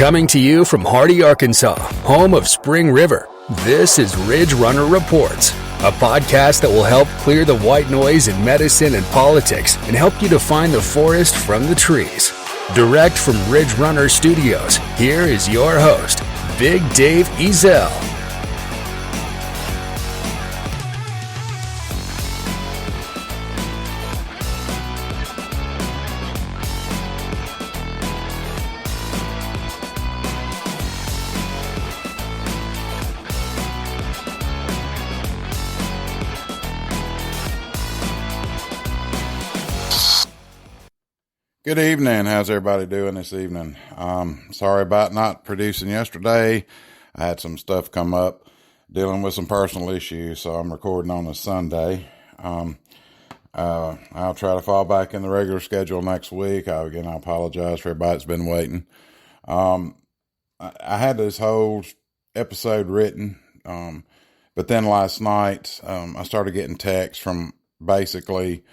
Coming to you from Hardy, Arkansas, home of Spring River, this is Ridge Runner Reports, a podcast that will help clear the white noise in medicine and politics and help you define the forest from the trees. Direct from Ridge Runner Studios, here is your host, Big Dave Ezel. Good evening. How's everybody doing this evening? Sorry about not producing yesterday. I had some stuff come up dealing with some personal issues, so I'm recording on a Sunday. I'll try to fall back in the regular schedule next week. I apologize for everybody that's been waiting. I had this whole episode written, but then last night I started getting texts from basically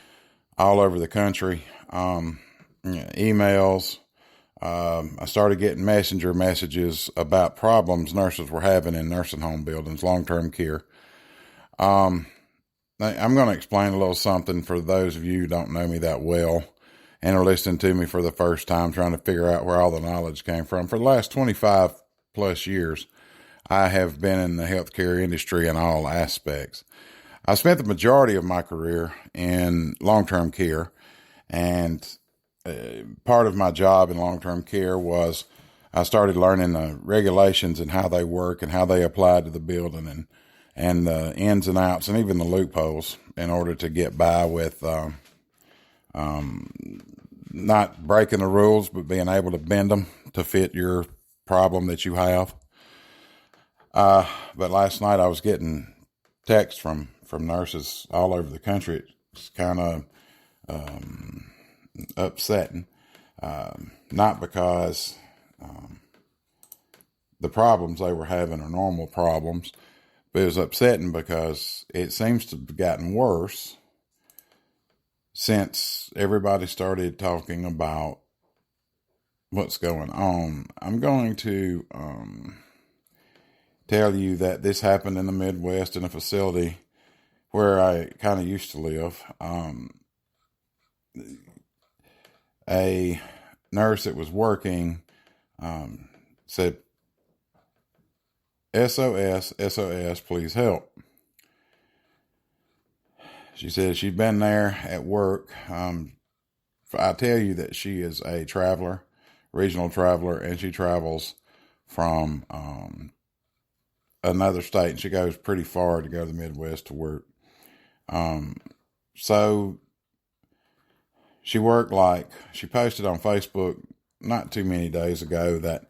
all over the country. Emails. I started getting messenger messages about problems nurses were having in nursing home buildings, long-term care. I'm going to explain a little something for those of you who don't know me that well and are listening to me for the first time, trying to figure out where all the knowledge came from. For the last 25 plus years, I have been in the healthcare industry in all aspects. I spent the majority of my career in long-term care, and part of my job in long-term care was I started learning the regulations and how they work and how they apply to the building and the ins and outs and even the loopholes in order to get by with not breaking the rules, but being able to bend them to fit your problem that you have. But last night I was getting texts from nurses all over the country. It's kind of upsetting, not because the problems they were having are normal problems, but it was upsetting because it seems to have gotten worse since everybody started talking about what's going on. I'm going to tell you that this happened in the Midwest in a facility where I kind of used to live. A nurse that was working said, SOS, SOS, please help. She said she'd been there at work. I tell you that she is a traveler, regional traveler, and she travels from another state, and she goes pretty far to go to the Midwest to work. So she posted on Facebook not too many days ago that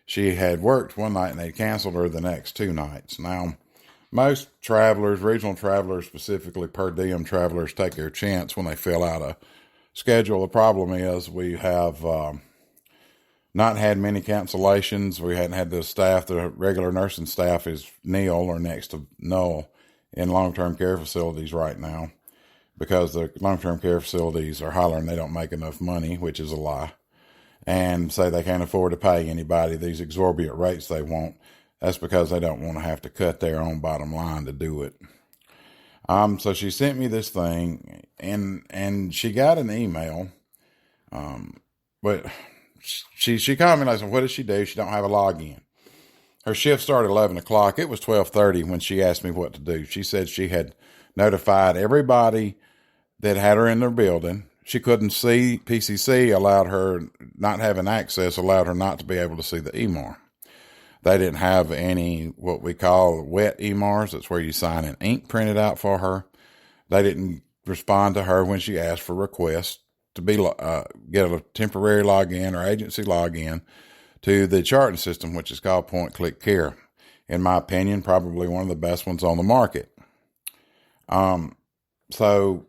she had worked one night and they canceled her the next 2 nights. Now, most travelers, regional travelers specifically, per diem travelers, take their chance when they fill out a schedule. The problem is we have not had many cancellations. We hadn't had the regular nursing staff is nil or next to null in long-term care facilities right now, because the long-term care facilities are hollering they don't make enough money, which is a lie, and say they can't afford to pay anybody these exorbitant rates they want. That's because they don't want to have to cut their own bottom line to do it. So she sent me this thing, and she got an email, but she called me and I said, what does she do? She don't have a login. Her shift started at 11 o'clock. It was 12:30 when she asked me what to do. She said she had notified everybody that had her in their building. She couldn't see. PCC allowed her, not having access, allowed her not to be able to see the EMR. They didn't have any, what we call wet EMRs. That's where you sign an ink printed out for her. They didn't respond to her when she asked for requests to get a temporary login or agency login to the charting system, which is called Point Click Care. In my opinion, probably one of the best ones on the market. So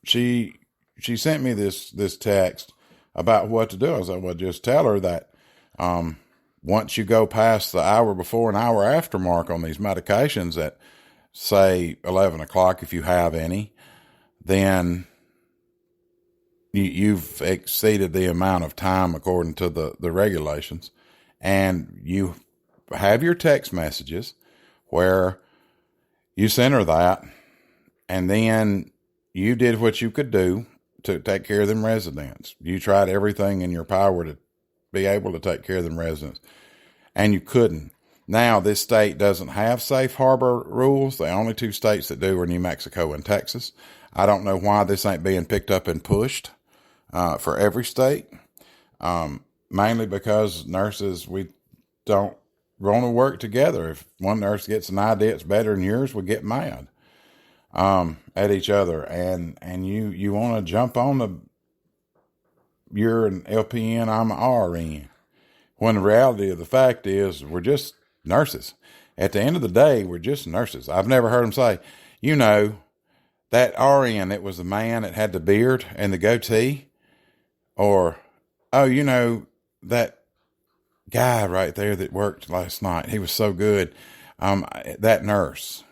she sent me this text about what to do. I was like, well, just tell her that once you go past the hour before and hour after mark on these medications at, say, 11 o'clock, if you have any, then you've exceeded the amount of time according to the regulations, and you have your text messages where you sent her that, and then you did what you could do to take care of them residents. You tried everything in your power to be able to take care of them residents, and you couldn't. Now, this state doesn't have safe harbor rules. The only two states that do are New Mexico and Texas. I don't know why this ain't being picked up and pushed for every state, mainly because nurses, we don't want to work together. If one nurse gets an idea it's better than yours, we get mad at each other, and you want to jump on you're an LPN, I'm an RN, when the reality of the fact is we're just nurses. At the end of the day, we're just nurses. I've never heard them say, that RN, it was the man that had the beard and the goatee, or, that guy right there that worked last night, he was so good. That nurse.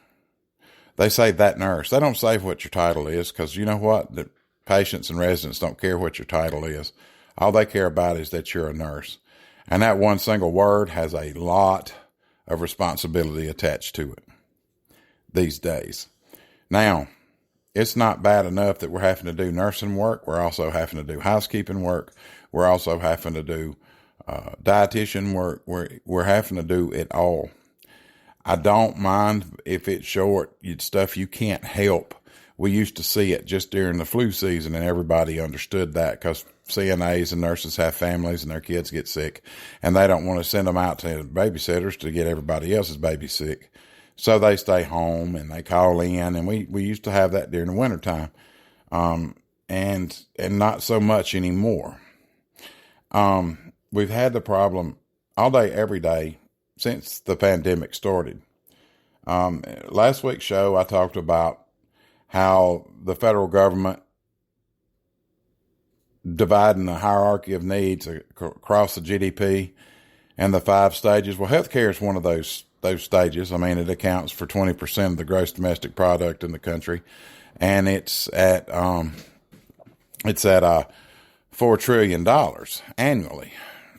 They say that nurse. They don't say what your title is, because you know what? The patients and residents don't care what your title is. All they care about is that you're a nurse. And that one single word has a lot of responsibility attached to it these days. Now, it's not bad enough that we're having to do nursing work. We're also having to do housekeeping work. We're also having to do dietitian work. We're having to do it all. I don't mind if it's short, it's stuff you can't help. We used to see it just during the flu season, and everybody understood that, because CNAs and nurses have families and their kids get sick, and they don't want to send them out to babysitters to get everybody else's baby sick. So they stay home and they call in, and we used to have that during the wintertime, and not so much anymore. We've had the problem all day, every day since the pandemic started. Last week's show, I talked about how the federal government dividing the hierarchy of needs across the GDP and the 5 stages. Well, healthcare is one of those stages. I mean, it accounts for 20% of the gross domestic product in the country, and it's at $4 trillion annually.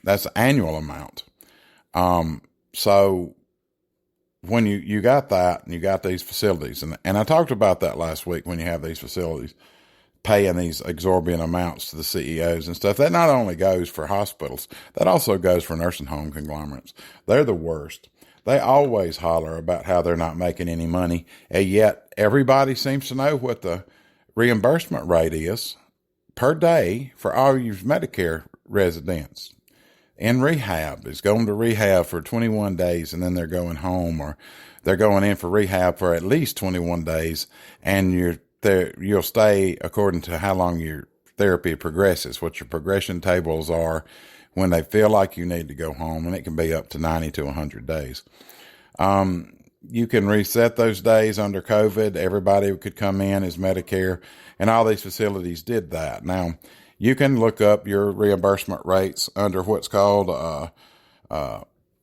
That's an annual amount. So when you got that, and you got these facilities, and I talked about that last week, when you have these facilities paying these exorbitant amounts to the CEOs and stuff, that not only goes for hospitals, that also goes for nursing home conglomerates. They're the worst. They always holler about how they're not making any money, and yet everybody seems to know what the reimbursement rate is per day for all your Medicare residents. In rehab, is going to rehab for 21 days and then they're going home, or they're going in for rehab for at least 21 days, and you'll stay according to how long your therapy progresses, what your progression tables are when they feel like you need to go home, and it can be up to 90 to 100 days. You can reset those days under COVID. Everybody could come in as Medicare, and all these facilities did that. Now, you can look up your reimbursement rates under what's called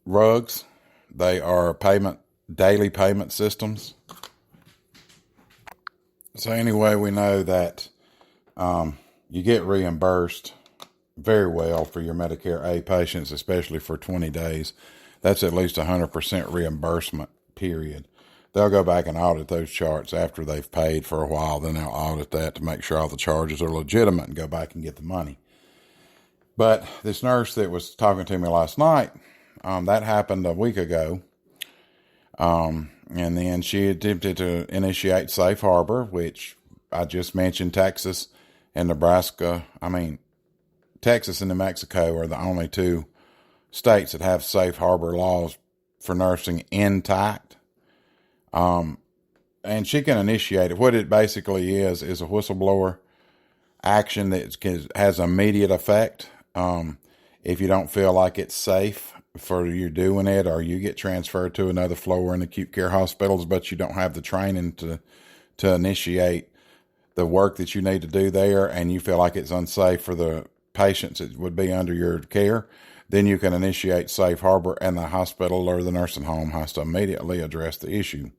RUGs. They are daily payment systems. So anyway, we know that you get reimbursed very well for your Medicare A patients, especially for 20 days. That's at least 100% reimbursement, period. They'll go back and audit those charts after they've paid for a while. Then they'll audit that to make sure all the charges are legitimate and go back and get the money. But this nurse that was talking to me last night, that happened a week ago. And then she attempted to initiate safe harbor, which I just mentioned. Texas and Nebraska. Texas and New Mexico are the only 2 states that have safe harbor laws for nursing intact. And she can initiate it. What it basically is a whistleblower action that has immediate effect. If you don't feel like it's safe for you doing it, or you get transferred to another floor in acute care hospitals, but you don't have the training to initiate the work that you need to do there, and you feel like it's unsafe for the patients that would be under your care, then you can initiate safe harbor, and the hospital or the nursing home has to immediately address the issue.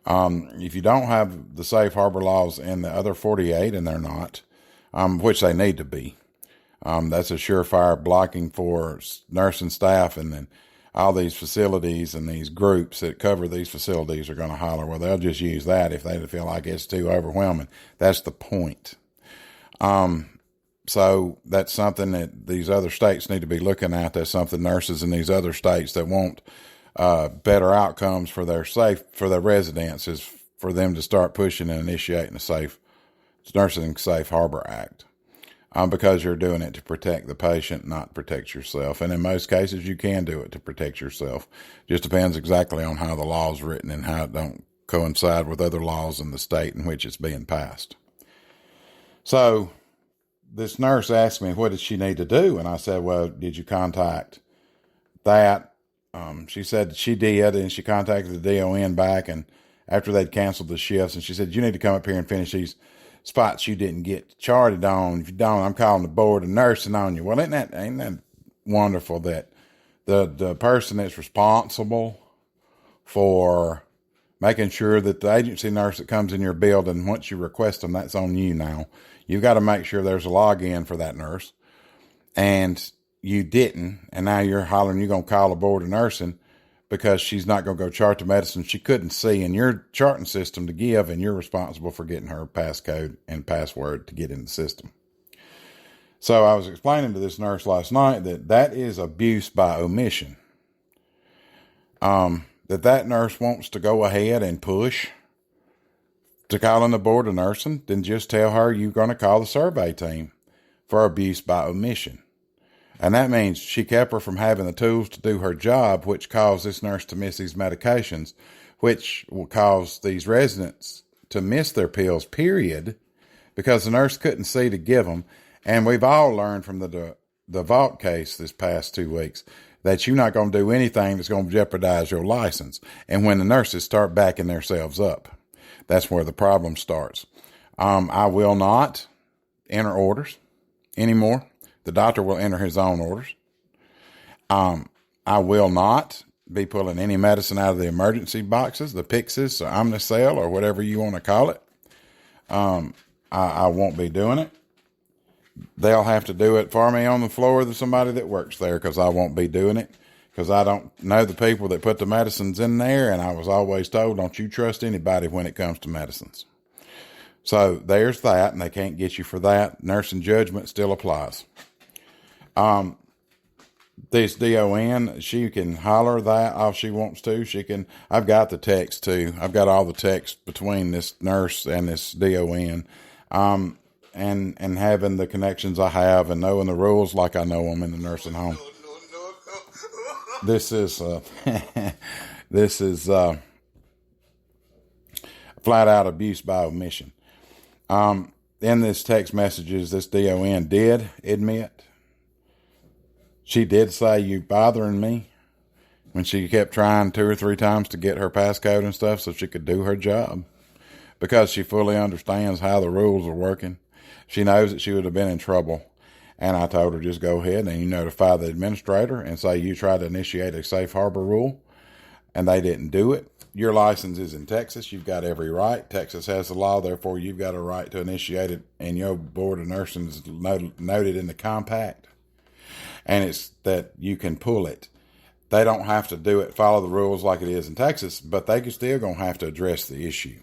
If you don't have the safe harbor laws in the other 48, and they're not, which they need to be. That's a surefire blocking for nursing staff, and then all these facilities and these groups that cover these facilities are going to holler, well, they'll just use that if they feel like it's too overwhelming. That's the point. So that's something that these other states need to be looking at. That's something nurses in these other states that want better outcomes for their residents is for them to start pushing and initiating a Nursing Safe Harbor Act. Because you're doing it to protect the patient, not protect yourself. And in most cases, you can do it to protect yourself. Just depends exactly on how the law is written and how it don't coincide with other laws in the state in which it's being passed. So this nurse asked me, what did she need to do? And I said, well, did you contact that? She said she did, and she contacted the DON back, and after they'd canceled the shifts, and she said, you need to come up here and finish these spots you didn't get charted on. If you don't, I'm calling the board of nursing on you. Well, ain't that wonderful that the person that's responsible for making sure that the agency nurse that comes in your building, once you request them, that's on you now. You've got to make sure there's a login for that nurse. And you didn't, and now you're hollering you're going to call the board of nursing because she's not going to go chart the medicine she couldn't see in your charting system to give, and you're responsible for getting her passcode and password to get in the system. So I was explaining to this nurse last night that is abuse by omission. That nurse wants to go ahead and push to calling the board of nursing, then just tell her you're going to call the survey team for abuse by omission. And that means she kept her from having the tools to do her job, which caused this nurse to miss these medications, which will cause these residents to miss their pills, period, because the nurse couldn't see to give them. And we've all learned from the Vault case this past 2 weeks that you're not going to do anything that's going to jeopardize your license. And when the nurses start backing themselves up, that's where the problem starts. I will not enter orders anymore. The doctor will enter his own orders. I will not be pulling any medicine out of the emergency boxes, the Pyxis or Omnicell or whatever you want to call it. I won't be doing it. They'll have to do it for me on the floor with somebody that works there, because I won't be doing it, because I don't know the people that put the medicines in there, and I was always told, don't you trust anybody when it comes to medicines. So there's that, and they can't get you for that. Nursing judgment still applies. This DON, she can holler that all she wants to. I've got the text too. I've got all the text between this nurse and this DON. And having the connections I have and knowing the rules like I know them in the nursing home. This is flat out abuse by omission. In this text messages, this DON did admit. She did say, you bothering me, when she kept trying 2 or 3 times to get her passcode and stuff so she could do her job, because she fully understands how the rules are working. She knows that she would have been in trouble. And I told her, just go ahead and you notify the administrator and say you tried to initiate a safe harbor rule and they didn't do it. Your license is in Texas. You've got every right. Texas has the law. Therefore, you've got a right to initiate it. And your board of nursing is noted in the compact. And it's that you can pull it. They don't have to do it, follow the rules like it is in Texas, but they still going to have to address the issue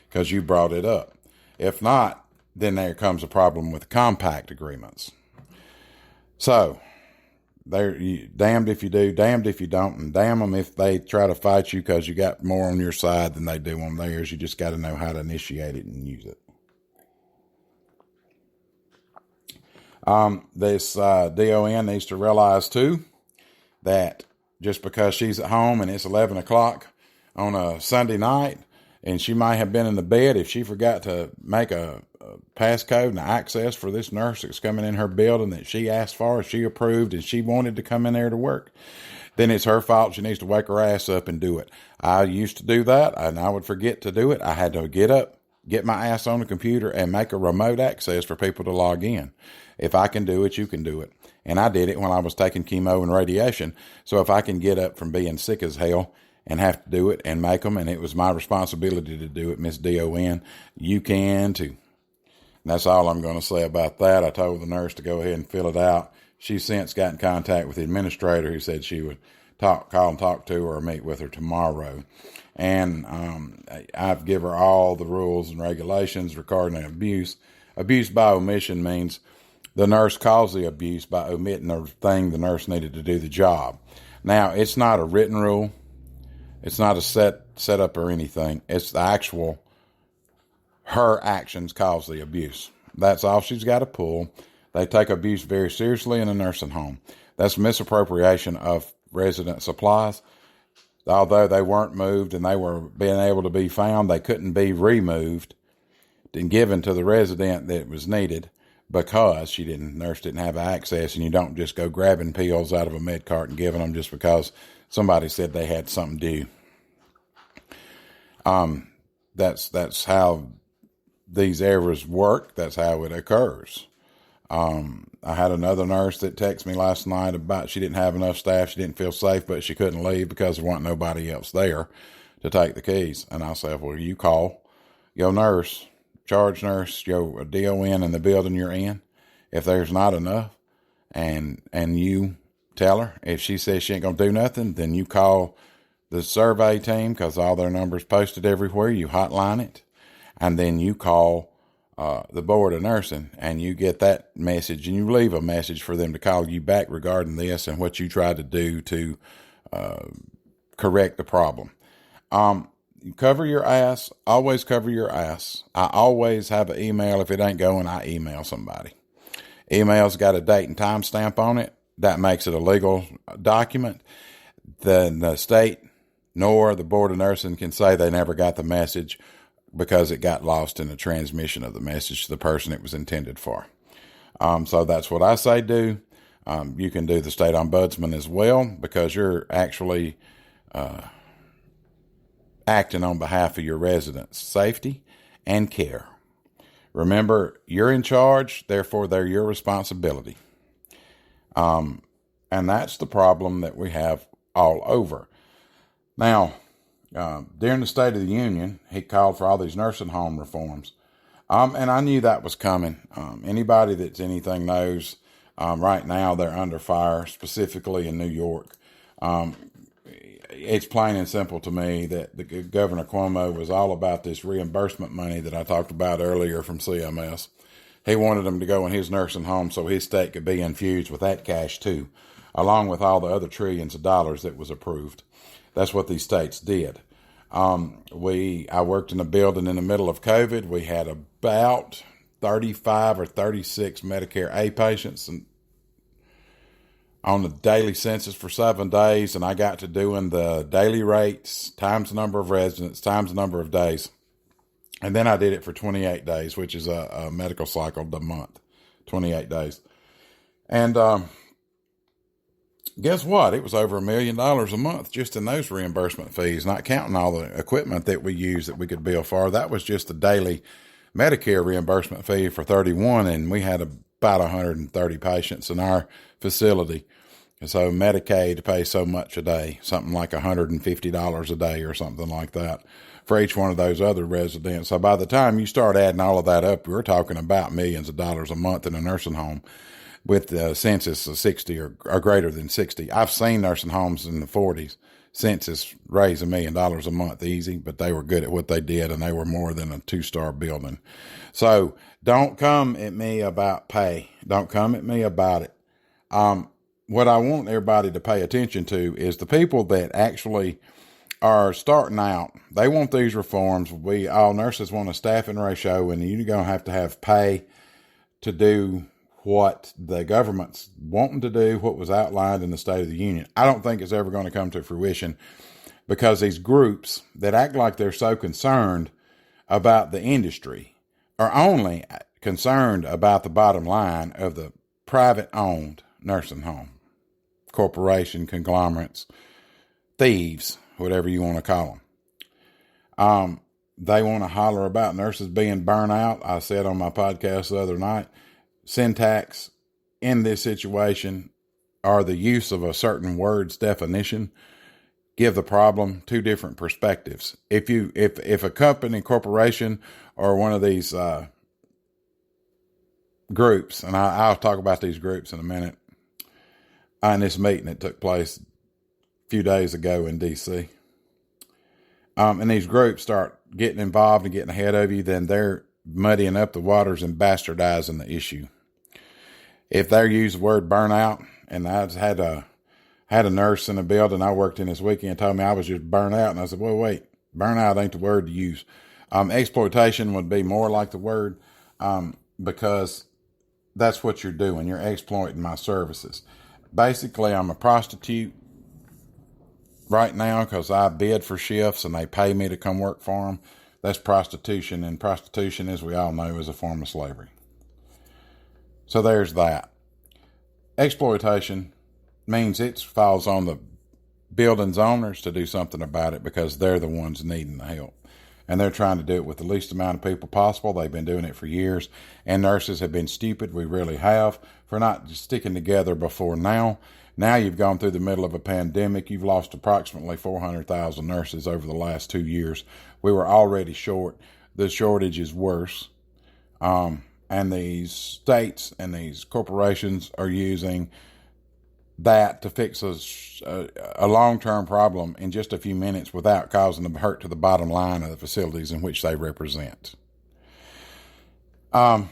because you brought it up. If not, then there comes a problem with compact agreements. So, they're damned if you do, damned if you don't, and damn them if they try to fight you because you got more on your side than they do on theirs. You just got to know how to initiate it and use it. This DON needs to realize, too, that just because she's at home and it's 11 o'clock on a Sunday night, and she might have been in the bed, if she forgot to make a passcode and access for this nurse that's coming in her building that she asked for, she approved, and she wanted to come in there to work, then it's her fault. She needs to wake her ass up and do it. I used to do that, and I would forget to do it. I had to get up, get my ass on the computer, and make a remote access for people to log in. If I can do it, you can do it. And I did it when I was taking chemo and radiation. So if I can get up from being sick as hell and have to do it and make them, and it was my responsibility to do it, Miss DON, you can too. And that's all I'm going to say about that. I told the nurse to go ahead and fill it out. She's since got in contact with the administrator, who said she would call and talk to her or meet with her tomorrow. And I've given her all the rules and regulations regarding abuse. Abuse by omission means the nurse caused the abuse by omitting the thing the nurse needed to do the job. Now, it's not a written rule. It's not a set up or anything. It's the actual, her actions caused the abuse. That's all she's got to pull. They take abuse very seriously in a nursing home. That's misappropriation of resident supplies. Although they weren't moved and they were being able to be found, they couldn't be removed and given to the resident that was needed because nurse didn't have access. And you don't just go grabbing pills out of a med cart and giving them just because somebody said they had something due. That's how these errors work. That's how it occurs. I had another nurse that texted me last night about she didn't have enough staff. She didn't feel safe, but she couldn't leave because there wasn't nobody else there to take the keys. And I said, well, you call your nurse, charge nurse, your DON in the building you're in. If there's not enough and you tell her, if she says she ain't going to do nothing, then you call the survey team because all their numbers posted everywhere. You hotline it, and then you call the board of nursing, and you get that message, and you leave a message for them to call you back regarding this and what you tried to do to correct the problem. You cover your ass. Always cover your ass. I always have an email. If it ain't going, I email somebody. Email's got a date and time stamp on it. That makes it a legal document. Then the state nor the board of nursing can say they never got the message because it got lost in the transmission of the message to the person it was intended for. So that's what I say do. You can do the state ombudsman as well because you're actually acting on behalf of your residents' safety and care. Remember, you're in charge, therefore they're your responsibility. And that's the problem that we have all over. Now, during the State of the Union, he called for all these nursing home reforms. And I knew that was coming. Anybody that's anything knows, right now they're under fire, specifically in New York. It's plain and simple to me that the Governor Cuomo was all about this reimbursement money that I talked about earlier from CMS. He wanted them to go in his nursing home so his state could be infused with that cash too, along with all the other trillions of dollars that was approved. That's what these states did. I worked in a building in the middle of COVID. We had about 35 or 36 Medicare A patients on the daily census for 7 days, and I got to doing the daily rates times the number of residents times the number of days. And then I did it for 28 days, which is a medical cycle a month, 28 days. And guess what? It was over $1 million a month just in those reimbursement fees, not counting all the equipment that we use that we could bill for. That was just the daily Medicare reimbursement fee for 31, and we had about 130 patients in our facility. And so Medicaid pays so much a day, something like $150 a day or something like that for each one of those other residents. So by the time you start adding all of that up, we're talking about millions of dollars a month in a nursing home with the census of 60 or greater than 60. I've seen nursing homes in the 40s census raise $1 million a month easy, but they were good at what they did, and they were more than a 2-star building. So don't come at me about pay. Don't come at me about it. What I want everybody to pay attention to is the people that actually are starting out. They want these reforms. All nurses want a staffing ratio, and you're going to have pay to do what the government's wanting to do, what was outlined in the State of the Union. I don't think it's ever going to come to fruition because these groups that act like they're so concerned about the industry are only concerned about the bottom line of the private-owned nursing home, corporation, conglomerates, thieves, whatever you want to call them. They want to holler about nurses being burnt out. I said on my podcast the other night, syntax in this situation or the use of a certain word's definition give the problem 2 different perspectives. If a company, corporation, or one of these groups, and I'll talk about these groups in a minute, in this meeting that took place a few days ago in D.C. And these groups start getting involved and getting ahead of you, then they're muddying up the waters and bastardizing the issue. If they use the word burnout, and I had a nurse in a building I worked in this weekend told me I was just burnt out, and I said, well, wait, burnout ain't the word to use. Exploitation would be more like the word, because that's what you're doing. You're exploiting my services. Basically, I'm a prostitute right now because I bid for shifts and they pay me to come work for them. That's prostitution, and prostitution, as we all know, is a form of slavery. So there's that. Exploitation means it falls on the building's owners to do something about it because they're the ones needing the help. And they're trying to do it with the least amount of people possible. They've been doing it for years. And nurses have been stupid, we really have, for not sticking together before now. Now you've gone through the middle of a pandemic. You've lost approximately 400,000 nurses over the last 2 years. We were already short. The shortage is worse. And these states and these corporations are using that to fix a long-term problem in just a few minutes without causing them hurt to the bottom line of the facilities in which they represent. When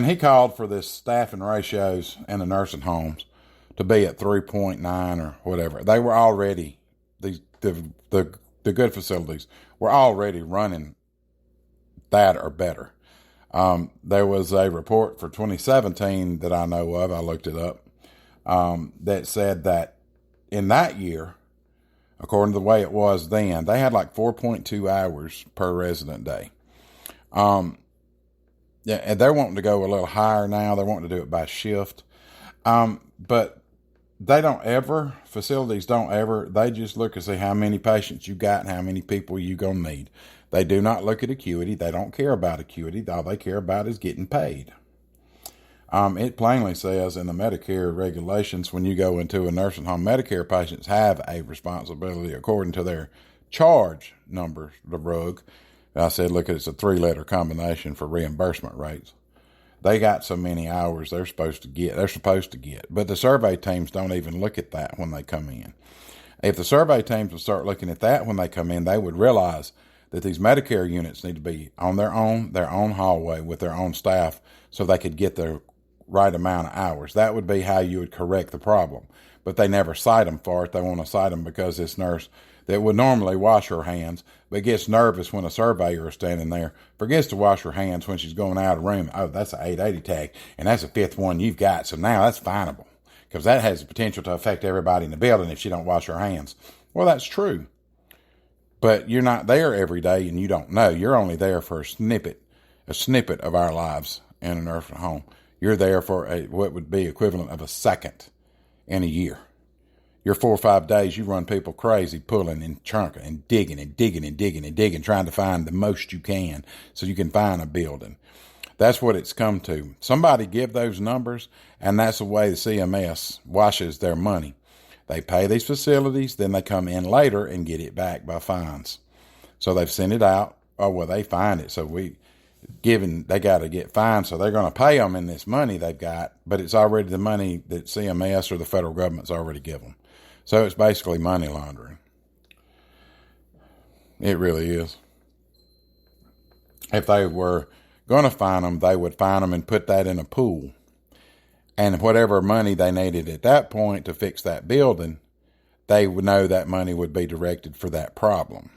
he called for this staffing ratios in the nursing homes to be at 3.9 or whatever, they were already, the good facilities were already running that or better. There was a report for 2017 that I know of, I looked it up, that said that in that year, according to the way it was then, they had like 4.2 hours per resident day. Yeah, and they're wanting to go a little higher now. They're wanting to do it by shift. But facilities don't ever, they just look and see how many patients you got and how many people you gonna need. They do not look at acuity. They don't care about acuity. All they care about is getting paid. It plainly says in the Medicare regulations, when you go into a nursing home, Medicare patients have a responsibility according to their charge number, the RUG. I said, look, it's a 3-letter combination for reimbursement rates. They got so many hours they're supposed to get. But the survey teams don't even look at that when they come in. If the survey teams would start looking at that when they come in, they would realize that these Medicare units need to be on their own hallway with their own staff so they could get the right amount of hours. That would be how you would correct the problem. But they never cite them for it. They want to cite them because this nurse that would normally wash her hands but gets nervous when a surveyor is standing there, forgets to wash her hands when she's going out of the room. Oh, that's an 880 tag, and that's the 5th one you've got, so now that's finable because that has the potential to affect everybody in the building if she don't wash her hands. Well, that's true. But you're not there every day and you don't know. You're only there for a snippet of our lives in a nursing home. You're there for what would be equivalent of a second in a year. Your 4 or 5 days, you run people crazy, pulling and chunking and digging and digging and digging and digging, trying to find the most you can so you can find a building. That's what it's come to. Somebody give those numbers, and that's the way the CMS washes their money. They pay these facilities, then they come in later and get it back by fines. So they've sent it out. Oh, well, they find it. So they got to get fined. So they're going to pay them in this money they've got, but it's already the money that CMS or the federal government's already given them. So it's basically money laundering. It really is. If they were going to fine them, they would fine them and put that in a pool. And whatever money they needed at that point to fix that building, they would know that money would be directed for that problem.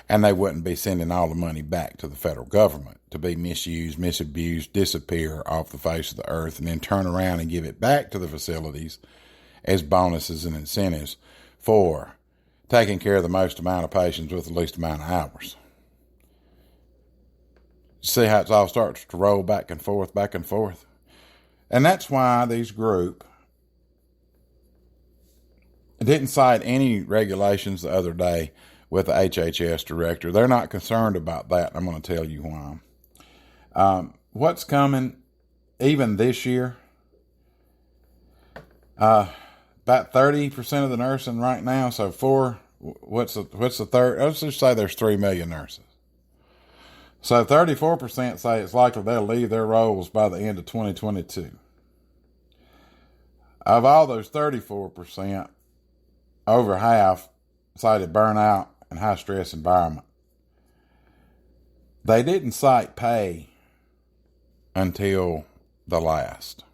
And they wouldn't be sending all the money back to the federal government to be misused, misabused, disappear off the face of the earth, and then turn around and give it back to the facilities as bonuses and incentives for taking care of the most amount of patients with the least amount of hours. See how it all starts to roll back and forth, back and forth. And that's why these group didn't cite any regulations the other day with the HHS director. They're not concerned about that. I'm going to tell you why. What's coming, even this year, about 30% of the nursing right now. So what's the third? Let's just say there's 3 million nurses. So 34% say it's likely they'll leave their roles by the end of 2022. Of all those 34%, over half cited burnout and high stress environment. They didn't cite pay until the last,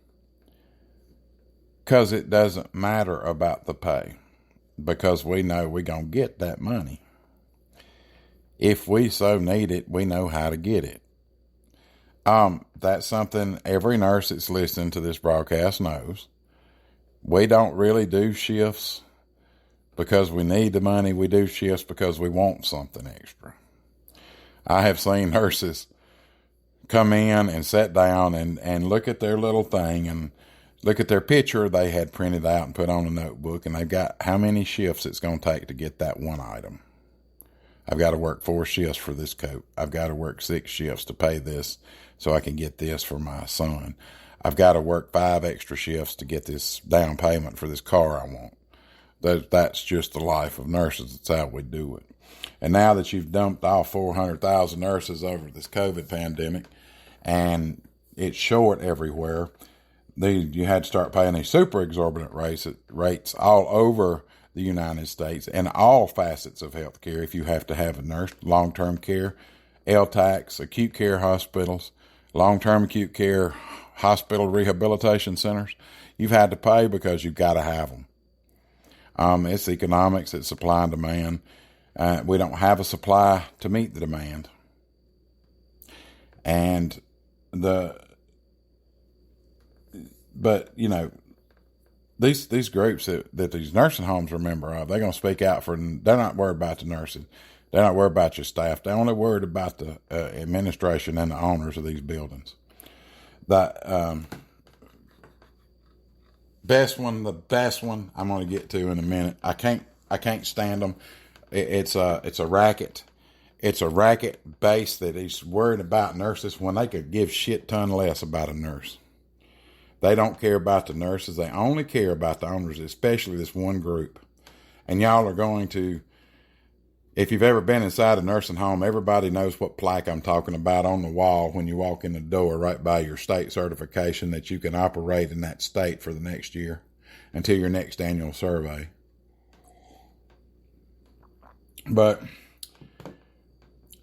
because it doesn't matter about the pay, because we know we're going to get that money. If we so need it, we know how to get it. That's something every nurse that's listening to this broadcast knows. We don't really do shifts because we need the money. We do shifts because we want something extra. I have seen nurses come in and sit down and look at their little thing and look at their picture they had printed out and put on a notebook, and they've got how many shifts it's going to take to get that one item. I've got to work 4 shifts for this coat. I've got to work 6 shifts to pay this so I can get this for my son. I've got to work 5 extra shifts to get this down payment for this car I want. That's just the life of nurses. That's how we do it. And now that you've dumped off 400,000 nurses over this COVID pandemic, and it's short everywhere, you had to start paying these super exorbitant rates all over the United States and all facets of healthcare. If you have to have a nurse, long-term care, LTACs, acute care hospitals, long-term acute care hospital rehabilitation centers, you've had to pay because you've got to have them. It's economics, it's supply and demand. We don't have a supply to meet the demand. But you know, these groups that these nursing homes are a member of, they're going to speak out for, they're not worried about the nurses. They're not worried about your staff. They're only worried about the administration and the owners of these buildings. The best one I'm going to get to in a minute. I can't stand them. It's a racket. It's a racket base that is worried about nurses when they could give shit ton less about a nurse. They don't care about the nurses. They only care about the owners, especially this one group. And y'all are going to, if you've ever been inside a nursing home, everybody knows what plaque I'm talking about on the wall when you walk in the door, right by your state certification that you can operate in that state for the next year until your next annual survey. But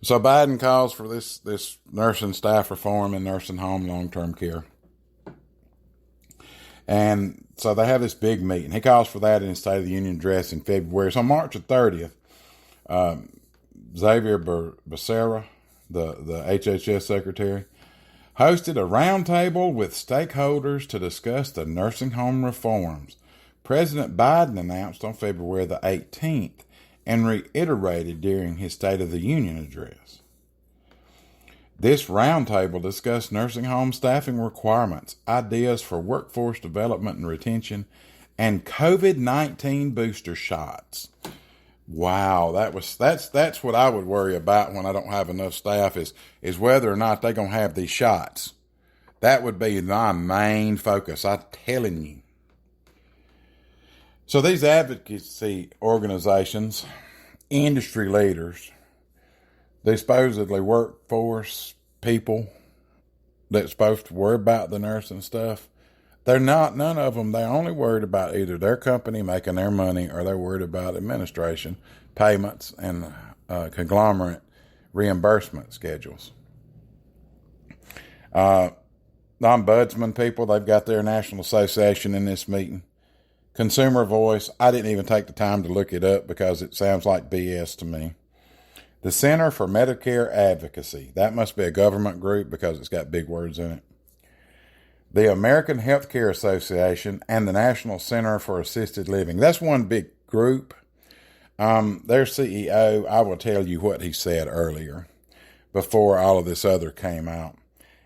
so Biden calls for this nursing staff reform in nursing home long-term care. And so they have this big meeting. He calls for that in his State of the Union address in February. So on March the 30th, Xavier Becerra, the HHS secretary, hosted a roundtable with stakeholders to discuss the nursing home reforms President Biden announced on February the 18th and reiterated during his State of the Union address. This roundtable discussed nursing home staffing requirements, ideas for workforce development and retention, and COVID-19 booster shots. Wow, that's what I would worry about when I don't have enough staff is whether or not they're going to have these shots. That would be my main focus, I'm telling you. So these advocacy organizations, industry leaders, they supposedly workforce people that's supposed to worry about the nursing stuff. They're not, none of them. They're only worried about either their company making their money or they're worried about administration, payments, and conglomerate reimbursement schedules. The ombudsman people, they've got their national association in this meeting. Consumer Voice, I didn't even take the time to look it up because it sounds like BS to me. The Center for Medicare Advocacy, that must be a government group because it's got big words in it. The American Healthcare Association and the National Center for Assisted Living. That's one big group. Their CEO, I will tell you what he said earlier before all of this other came out.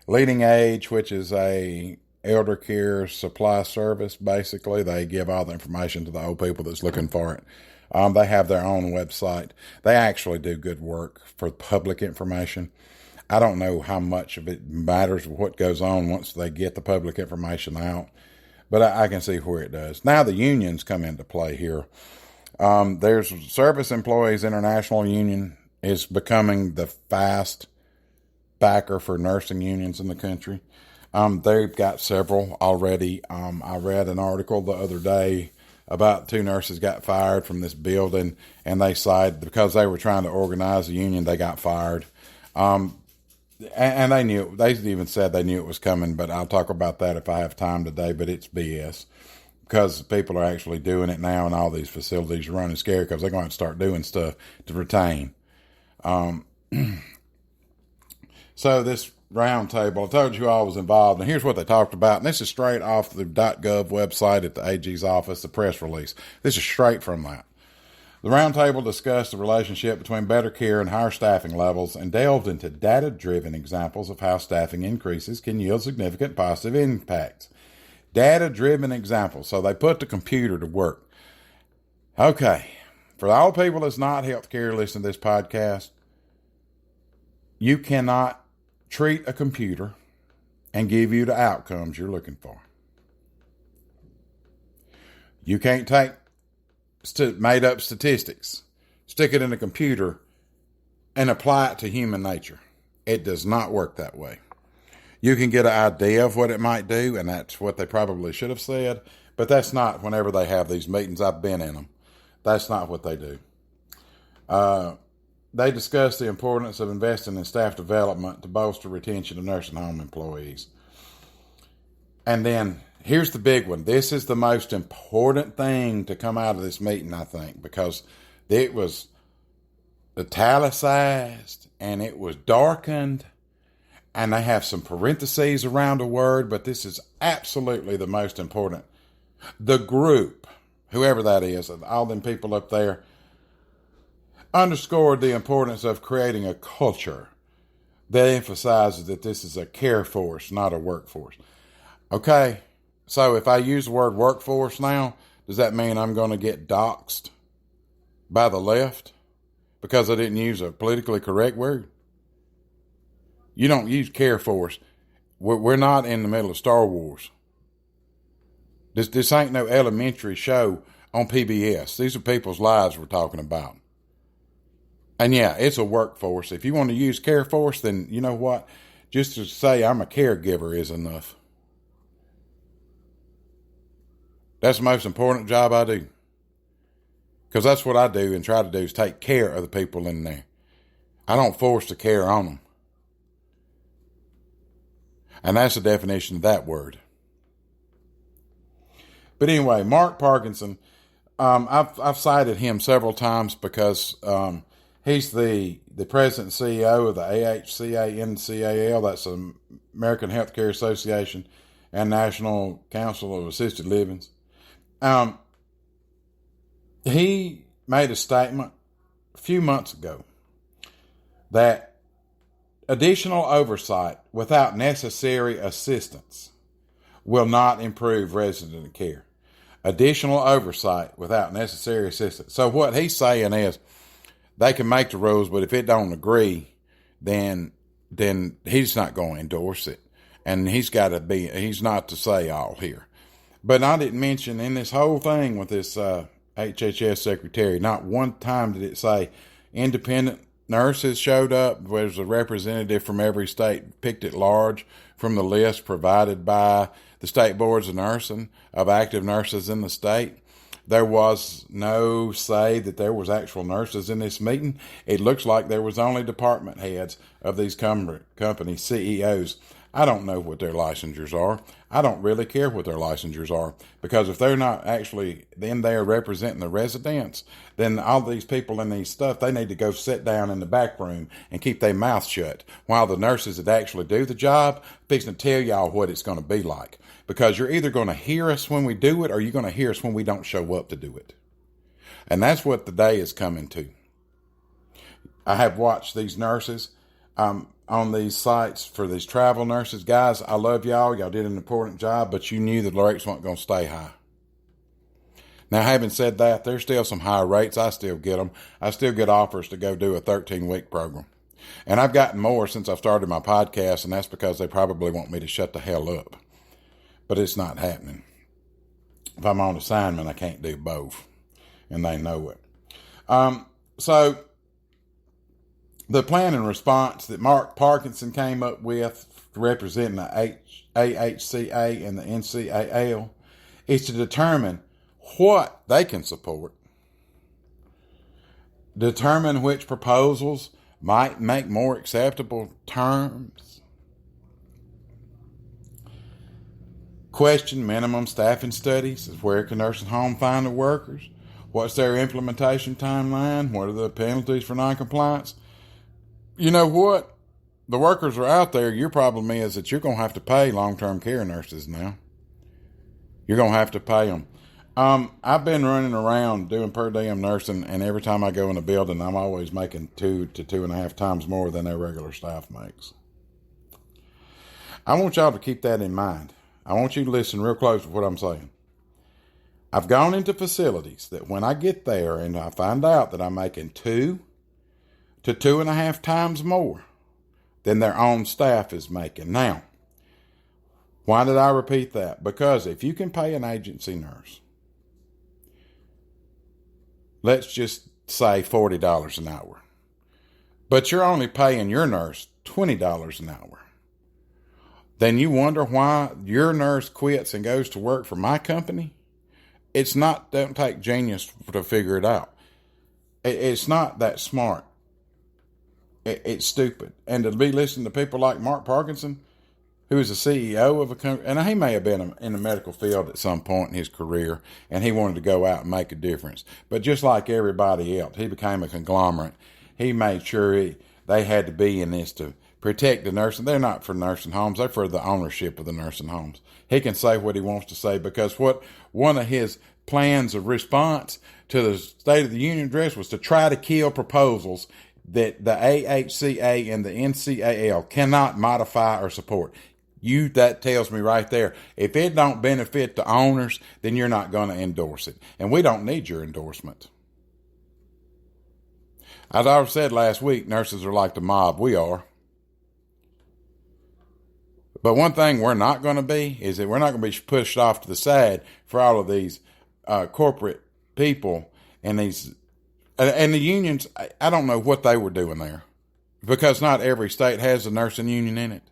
Leading Age, which is a elder care supply service, basically. They give all the information to the old people that's looking for it. They have their own website. They actually do good work for public information. I don't know how much of it matters what goes on once they get the public information out, but I can see where it does. Now the unions come into play here. There's Service Employees International Union is becoming the fast backer for nursing unions in the country. They've got several already. I read an article the other day about 2 nurses got fired from this building, and they cited because they were trying to organize a union, they got fired. And they knew, they even said they knew it was coming, but I'll talk about that if I have time today, but it's BS because people are actually doing it now, and all these facilities are running scared because they're going to start doing stuff to retain. So this roundtable, I told you I was involved, and here's what they talked about. And this is straight off the .gov website at the AG's office, the press release. This is straight from that. The roundtable discussed the relationship between better care and higher staffing levels and delved into data-driven examples of how staffing increases can yield significant positive impacts. Data-driven examples. So they put the computer to work. Okay. For all people that's not healthcare listening to this podcast, you cannot treat a computer and give you the outcomes you're looking for. You can't take made up statistics, stick it in a computer, and apply it to human nature. It does not work that way. You can get an idea of what it might do, and that's what they probably should have said, but that's not whenever they have these meetings. I've been in them. That's not what they do. They discuss the importance of investing in staff development to bolster retention of nursing home employees. And then here's the big one. This is the most important thing to come out of this meeting, I think, because it was italicized and it was darkened, and they have some parentheses around a word, but this is absolutely the most important. The group, whoever that is, all them people up there, underscored the importance of creating a culture that emphasizes that this is a care force, not a workforce. Okay, so if I use the word workforce now, does that mean I'm going to get doxxed by the left because I didn't use a politically correct word? You don't use care force. We're not in the middle of Star Wars. This ain't no elementary show on PBS. These are people's lives we're talking about. And yeah, it's a workforce. If you want to use care force, then you know what? Just to say I'm a caregiver is enough. That's the most important job I do. Because that's what I do and try to do is take care of the people in there. I don't force the care on them. And that's the definition of that word. But anyway, Mark Parkinson, I've cited him several times because he's the president and CEO of the AHCA-NCAL, that's the American Healthcare Association and National Council of Assisted Livings. He made a statement a few months ago that additional oversight without necessary assistance will not improve resident care. Additional oversight without necessary assistance. So what he's saying is they can make the rules, but if it don't agree, then he's not going to endorse it. And he's not to say all here. But I didn't mention in this whole thing with this HHS secretary, not one time did it say independent nurses showed up. There's a representative from every state picked at large from the list provided by the state boards of nursing of active nurses in the state. There was no say that there was actual nurses in this meeting. It looks like there was only department heads of these company CEOs. I don't know what their licensures are. I don't really care what their licensures are, because if they're not actually in there representing the residents, then all these people in these stuff, they need to go sit down in the back room and keep their mouth shut while the nurses that actually do the job fixing to tell y'all what it's going to be like. Because you're either going to hear us when we do it or you're going to hear us when we don't show up to do it. And that's what the day is coming to. I have watched these nurses on these sites for these travel nurses. Guys, I love y'all. Y'all did an important job, but you knew the rates weren't going to stay high. Now, having said that, there's still some high rates. I still get them. I still get offers to go do a 13-week program. And I've gotten more since I've started my podcast, and that's because they probably want me to shut the hell up. But it's not happening. If I'm on assignment, I can't do both. And they know it. So The plan and response that Mark Parkinson came up with, representing the AHCA and the NCAL, is to determine what they can support, determine which proposals might make more acceptable terms, question minimum staffing studies, is where can nursing home find the workers, what's their implementation timeline, what are the penalties for noncompliance. You know what? The workers are out there. Your problem is that you're going to have to pay long-term care nurses now. You're going to have to pay them. I've been running around doing per diem nursing, and every time I go in a building, I'm always making 2 to 2.5 times more than their regular staff makes. I want y'all to keep that in mind. I want you to listen real close to what I'm saying. I've gone into facilities that when I get there and I find out that I'm making 2 to 2.5 times more than their own staff is making. Now, why did I repeat that? Because if you can pay an agency nurse, let's just say $40 an hour, but you're only paying your nurse $20 an hour, then you wonder why your nurse quits and goes to work for my company? It doesn't take genius to figure it out. It's not that smart. It's stupid. And to be listening to people like Mark Parkinson, who is the CEO of a company, and he may have been in the medical field at some point in his career, and he wanted to go out and make a difference. But just like everybody else, he became a conglomerate. He made sure they had to be in this to protect the nursing. They're not for nursing homes. They're for the ownership of the nursing homes. He can say what he wants to say, because one of his plans of response to the State of the Union address was to try to kill proposals that the AHCA and the NCAL cannot modify or support. That tells me right there, if it don't benefit the owners, then you're not going to endorse it. And we don't need your endorsement. As I said last week, nurses are like the mob. We are. But one thing we're not going to be is that we're not going to be pushed off to the side for all of these corporate people and the unions. I don't know what they were doing there, because not every state has a nursing union in it,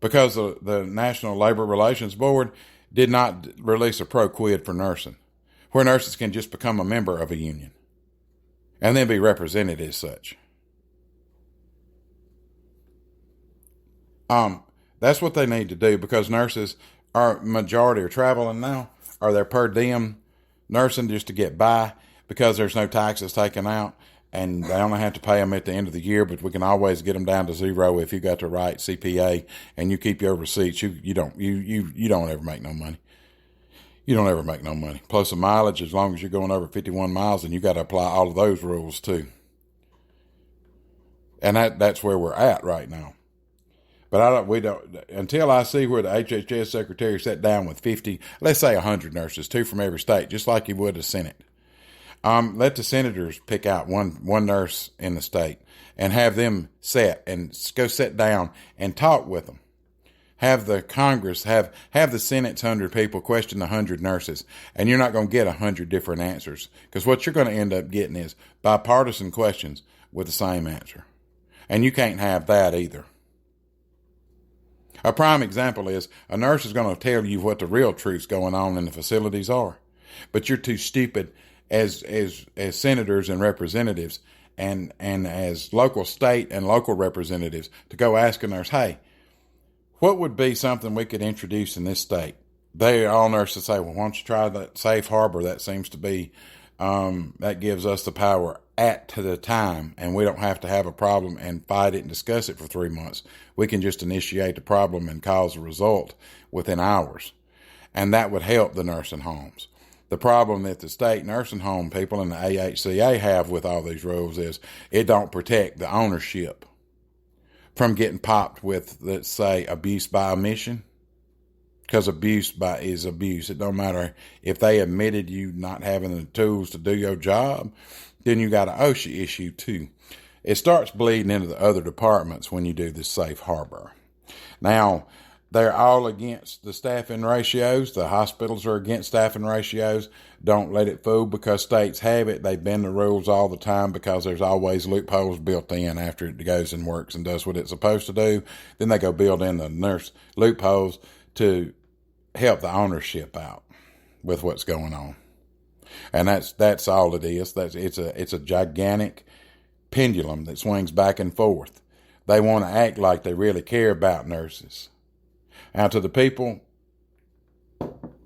because the National Labor Relations Board did not release a pro-quid for nursing, where nurses can just become a member of a union and then be represented as such. That's what they need to do, because nurses majority are traveling now, or they're per diem nursing just to get by, because there's no taxes taken out, and they only have to pay them at the end of the year, but we can always get them down to zero if you got the right CPA and you keep your receipts. You don't ever make no money. You don't ever make no money. Plus the mileage, as long as you're going over 51 miles, and you got to apply all of those rules too. And that's where we're at right now. But until I see where the HHS secretary sat down with 50, let's say 100 nurses, 2 from every state, just like you would a Senate. Let the senators pick out one nurse in the state and have them go sit down and talk with them. Have the Congress, have the Senate's 100 people question the 100 nurses, and you're not going to get 100 different answers, because what you're going to end up getting is bipartisan questions with the same answer. And you can't have that either. A prime example is a nurse is going to tell you what the real truths going on in the facilities are, but you're too stupid as senators and representatives and as local state and local representatives to go ask a nurse, hey, what would be something we could introduce in this state? All nurses say, well, why don't you try that safe harbor? That seems to be, that gives us the power at the time, and we don't have to have a problem and fight it and discuss it for 3 months. We can just initiate the problem and cause a result within hours. And that would help the nursing homes. The problem that the state nursing home people and the AHCA have with all these rules is it don't protect the ownership from getting popped with, let's say, abuse by omission. Because abuse is abuse. It don't matter if they admitted you not having the tools to do your job, then you got an OSHA issue too. It starts bleeding into the other departments when you do this safe harbor. Now, They're all against the staffing ratios. The hospitals are against staffing ratios. Don't let it fool because states have it. They bend the rules all the time because there's always loopholes built in after it goes and works and does what it's supposed to do. Then they go build in the nurse loopholes to help the ownership out with what's going on. And that's all it is. It's a gigantic pendulum that swings back and forth. They want to act like they really care about nurses. Now, to the people,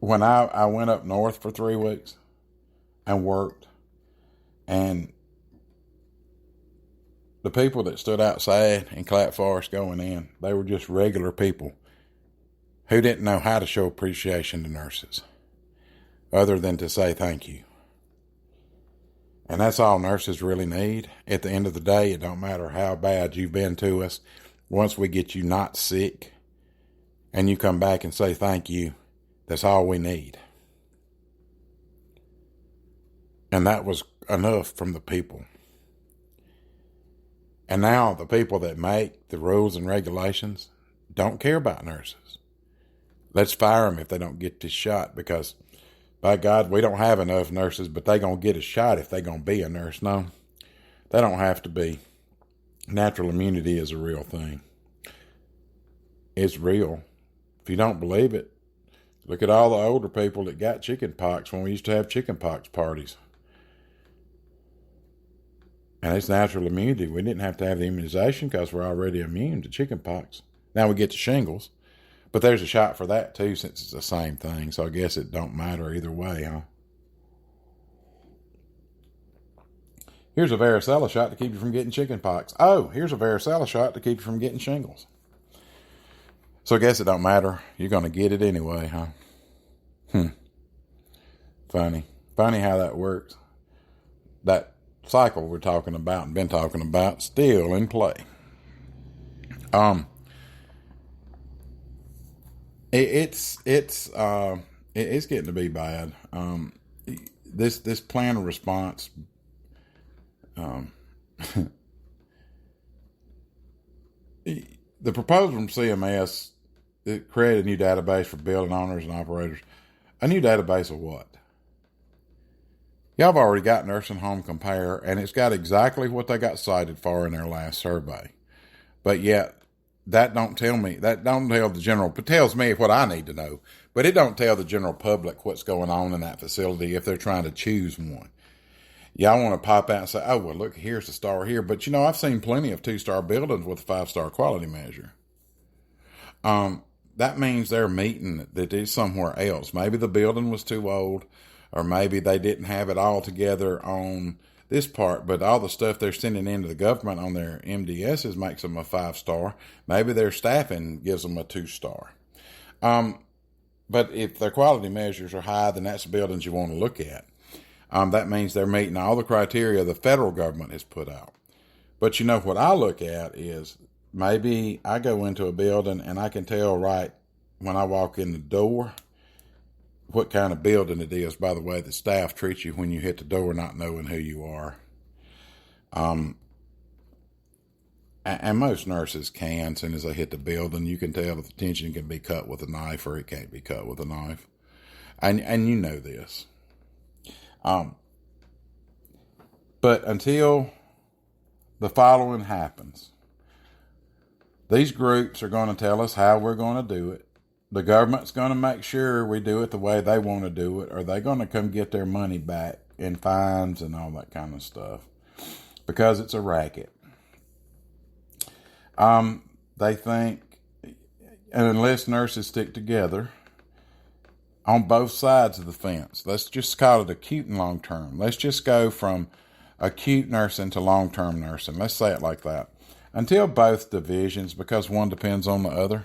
when I went up north for 3 weeks and worked, and the people that stood outside in Clap Forest going in, they were just regular people who didn't know how to show appreciation to nurses other than to say thank you. And that's all nurses really need. At the end of the day, it don't matter how bad you've been to us. Once we get you not sick, and you come back and say thank you, that's all we need. And that was enough from the people. And now the people that make the rules and regulations don't care about nurses. Let's fire them if they don't get this shot, because by God, we don't have enough nurses, but they going to get a shot if they going to be a nurse. No, they don't have to be. Natural immunity is a real thing. It's real. If you don't believe it, look at all the older people that got chicken pox when we used to have chicken pox parties. And it's natural immunity. We didn't have to have the immunization because we're already immune to chicken pox. Now we get to shingles, but there's a shot for that too since it's the same thing. So I guess it don't matter either way, huh? Here's a varicella shot to keep you from getting chicken pox. Oh, here's a varicella shot to keep you from getting shingles. So I guess it don't matter. You're going to get it anyway, huh? Funny. Funny how that works. That cycle we're talking about and been talking about still in play. It's getting to be bad. This plan of response, the proposal from CMS, it created a new database for building owners and operators. A new database of what? Y'all have already got Nursing Home Compare, and it's got exactly what they got cited for in their last survey. But yet, that don't tell the general, it tells me what I need to know, but it don't tell the general public what's going on in that facility if they're trying to choose one. Y'all want to pop out and say, oh, well, look, here's the star here. But, I've seen plenty of 2-star buildings with a 5-star quality measure. That means they're meeting that is somewhere else. Maybe the building was too old, or maybe they didn't have it all together on this part, but all the stuff they're sending into the government on their MDSs makes them a 5-star. Maybe their staffing gives them a 2-star. But if their quality measures are high, then that's the buildings you want to look at. That means they're meeting all the criteria the federal government has put out. But what I look at is maybe I go into a building and I can tell right when I walk in the door what kind of building it is by the way the staff treats you when you hit the door not knowing who you are. And most nurses can, as soon as they hit the building, you can tell if the tension can be cut with a knife or it can't be cut with a knife. And you know this. But until the following happens, these groups are going to tell us how we're going to do it. The government's going to make sure we do it the way they want to do it, or they're going to come get their money back in fines and all that kind of stuff because it's a racket. They think, and unless nurses stick together on both sides of the fence, let's just call it acute and long-term. Let's just go from acute nursing to long-term nursing. Let's say it like that. Until both divisions, because one depends on the other,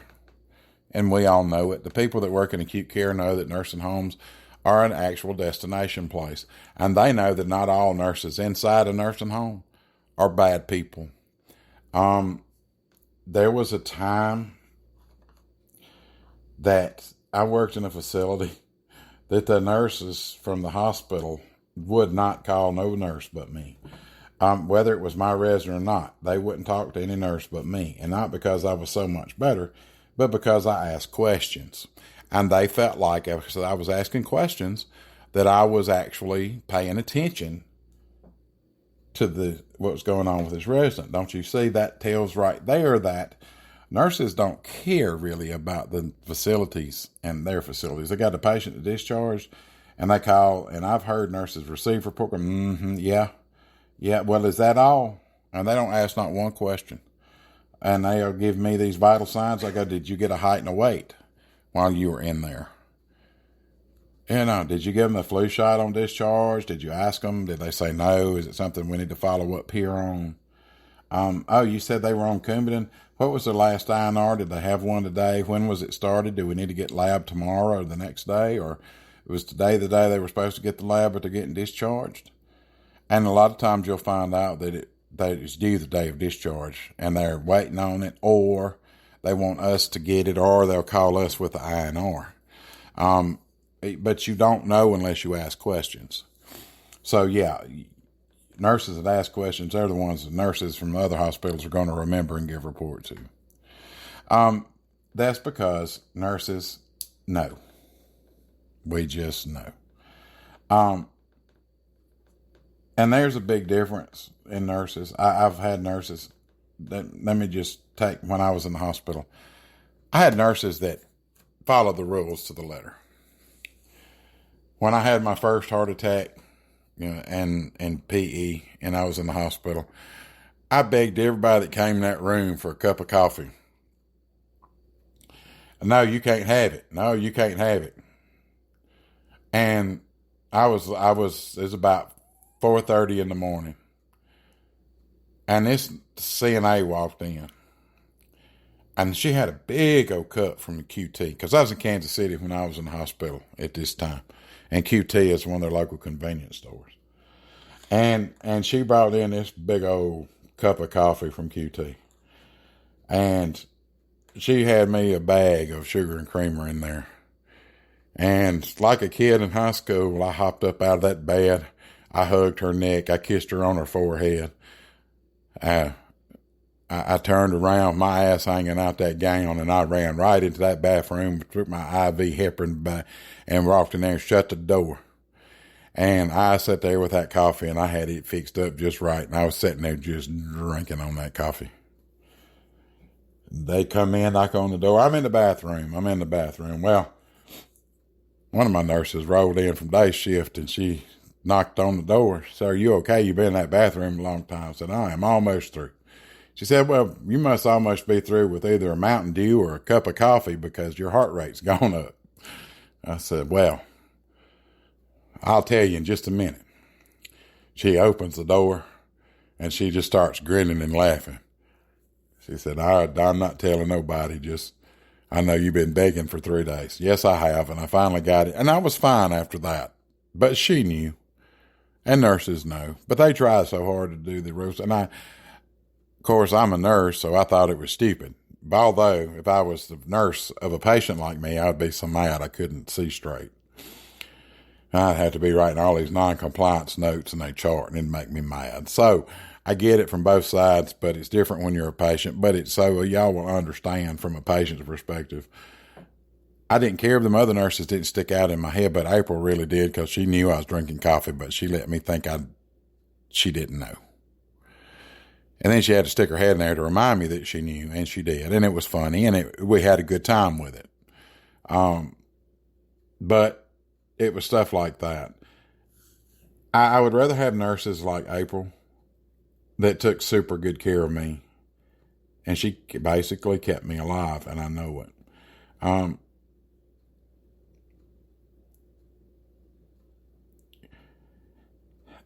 and we all know it. The people that work in acute care know that nursing homes are an actual destination place. And they know that not all nurses inside a nursing home are bad people. There was a time that I worked in a facility that the nurses from the hospital would not call no nurse but me. Whether it was my resident or not, they wouldn't talk to any nurse but me. And not because I was so much better, but because I asked questions. And they felt like, because I was asking questions, that I was actually paying attention to what was going on with this resident. Don't you see? That tells right there that nurses don't care really about the facilities and their facilities. They got a patient to discharge, and they call, and I've heard nurses receive report, yeah, well, is that all? And they don't ask not one question. And they'll give me these vital signs. I go, did you get a height and a weight while you were in there? Did you give them the flu shot on discharge? Did you ask them? Did they say no? Is it something we need to follow up here on? You said they were on Coumadin. What was their last INR? Did they have one today? When was it started? Do we need to get lab tomorrow or the next day? Or was today the day they were supposed to get the lab, but they're getting discharged? And a lot of times you'll find out that it's due the day of discharge, and they're waiting on it, or they want us to get it, or they'll call us with the INR. But you don't know unless you ask questions. So, yeah, nurses that ask questions, they're the ones that nurses from other hospitals are going to remember and give report to. That's because nurses know. We just know. And there's a big difference in nurses. I've had nurses that, let me just take, when I was in the hospital, I had nurses that followed the rules to the letter. When I had my first heart attack, and PE, and I was in the hospital, I begged everybody that came in that room for a cup of coffee. No, you can't have it. No, you can't have it. And it was about 4:30 in the morning. And this CNA walked in. And she had a big old cup from the QT, because I was in Kansas City when I was in the hospital at this time. And QT is one of their local convenience stores. And she brought in this big old cup of coffee from QT. And she had me a bag of sugar and creamer in there. And like a kid in high school, I hopped up out of that bed. I hugged her neck. I kissed her on her forehead. I turned around, my ass hanging out that gown, and I ran right into that bathroom, took my IV heparin and walked in there and shut the door. And I sat there with that coffee, and I had it fixed up just right, and I was sitting there just drinking on that coffee. They come in, knock on the door. I'm in the bathroom. Well, one of my nurses rolled in from day shift, and she knocked on the door. Said, "Are you okay? You've been in that bathroom a long time." I said, "I am almost through." She said, "Well, you must almost be through with either a Mountain Dew or a cup of coffee because your heart rate's gone up." I said, "Well, I'll tell you in just a minute." She opens the door, and she just starts grinning and laughing. She said, "I'm not telling nobody, just, I know you've been begging for 3 days." Yes, I have, and I finally got it. And I was fine after that. But she knew, and nurses know. But they try so hard to do the rules. And of course, I'm a nurse, so I thought it was stupid. Although, if I was the nurse of a patient like me, I'd be so mad I couldn't see straight. I'd have to be writing all these non-compliance notes in a chart, and it'd make me mad. So, I get it from both sides, but it's different when you're a patient. But it's so y'all will understand from a patient's perspective. I didn't care if the other nurses didn't stick out in my head, but April really did, because she knew I was drinking coffee, but she let me think she didn't know. And then she had to stick her head in there to remind me that she knew, and she did. And it was funny, and we had a good time with it. But it was stuff like that. I would rather have nurses like April that took super good care of me. And she basically kept me alive, and I know it.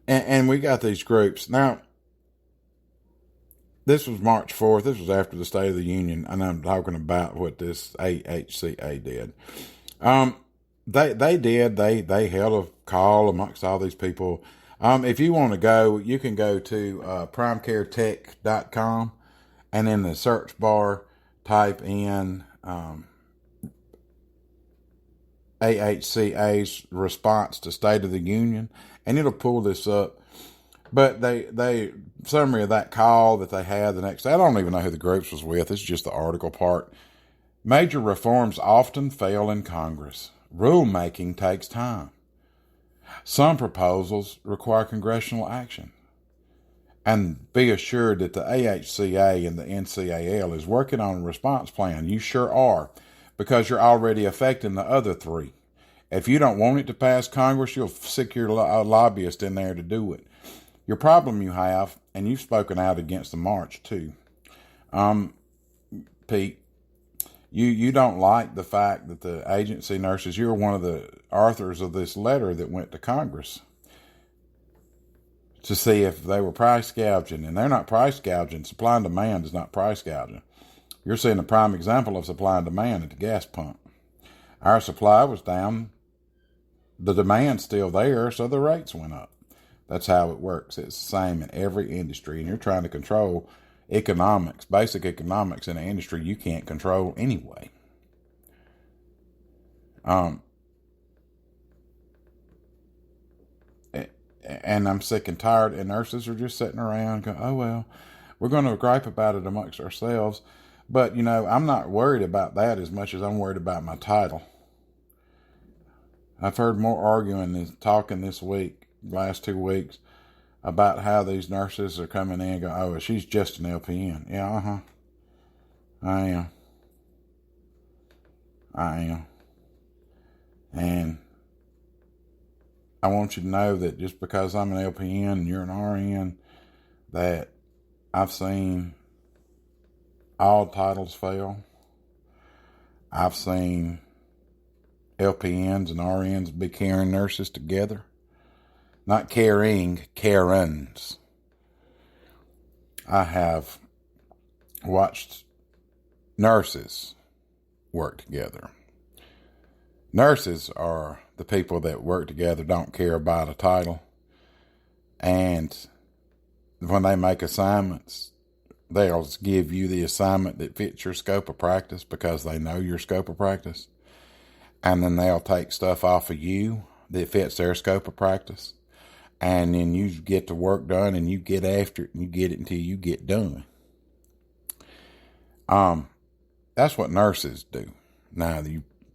And we got these groups. Now, this was March 4th. This was after the State of the Union, and I'm talking about what this AHCA did. They held a call amongst all these people. If you want to go, you can go to primecaretech.com, and in the search bar, type in AHCA's response to State of the Union, and it'll pull this up. But they summary of that call that they had the next day. I don't even know who the groups was with. It's just the article part. Major reforms often fail in Congress. Rulemaking takes time. Some proposals require congressional action. And be assured that the AHCA and the NCAL is working on a response plan. You sure are, because you're already affecting the other three. If you don't want it to pass Congress, you'll stick your lobbyist in there to do it. Your problem you have, and you've spoken out against the march too, Pete, you don't like the fact that the agency nurses, you're one of the authors of this letter that went to Congress to see if they were price gouging, and they're not price gouging. Supply and demand is not price gouging. You're seeing a prime example of supply and demand at the gas pump. Our supply was down, the demand's still there, so the rates went up. That's how it works. It's the same in every industry, and you're trying to control economics, basic economics in an industry you can't control anyway. And I'm sick and tired, and nurses are just sitting around going, oh, well, we're going to gripe about it amongst ourselves. But, I'm not worried about that as much as I'm worried about my title. I've heard more arguing and talking this week, last 2 weeks, about how these nurses are coming in and going, oh, she's just an LPN. Yeah, I am. And I want you to know that just because I'm an LPN and you're an RN, that I've seen all titles fail. I've seen LPNs and RNs be caring nurses together. Not caring, Karens. I have watched nurses work together. Nurses are the people that work together, don't care about a title. And when they make assignments, they'll give you the assignment that fits your scope of practice because they know your scope of practice. And then they'll take stuff off of you that fits their scope of practice. And then you get the work done and you get after it and you get it until you get done. That's what nurses do. Now,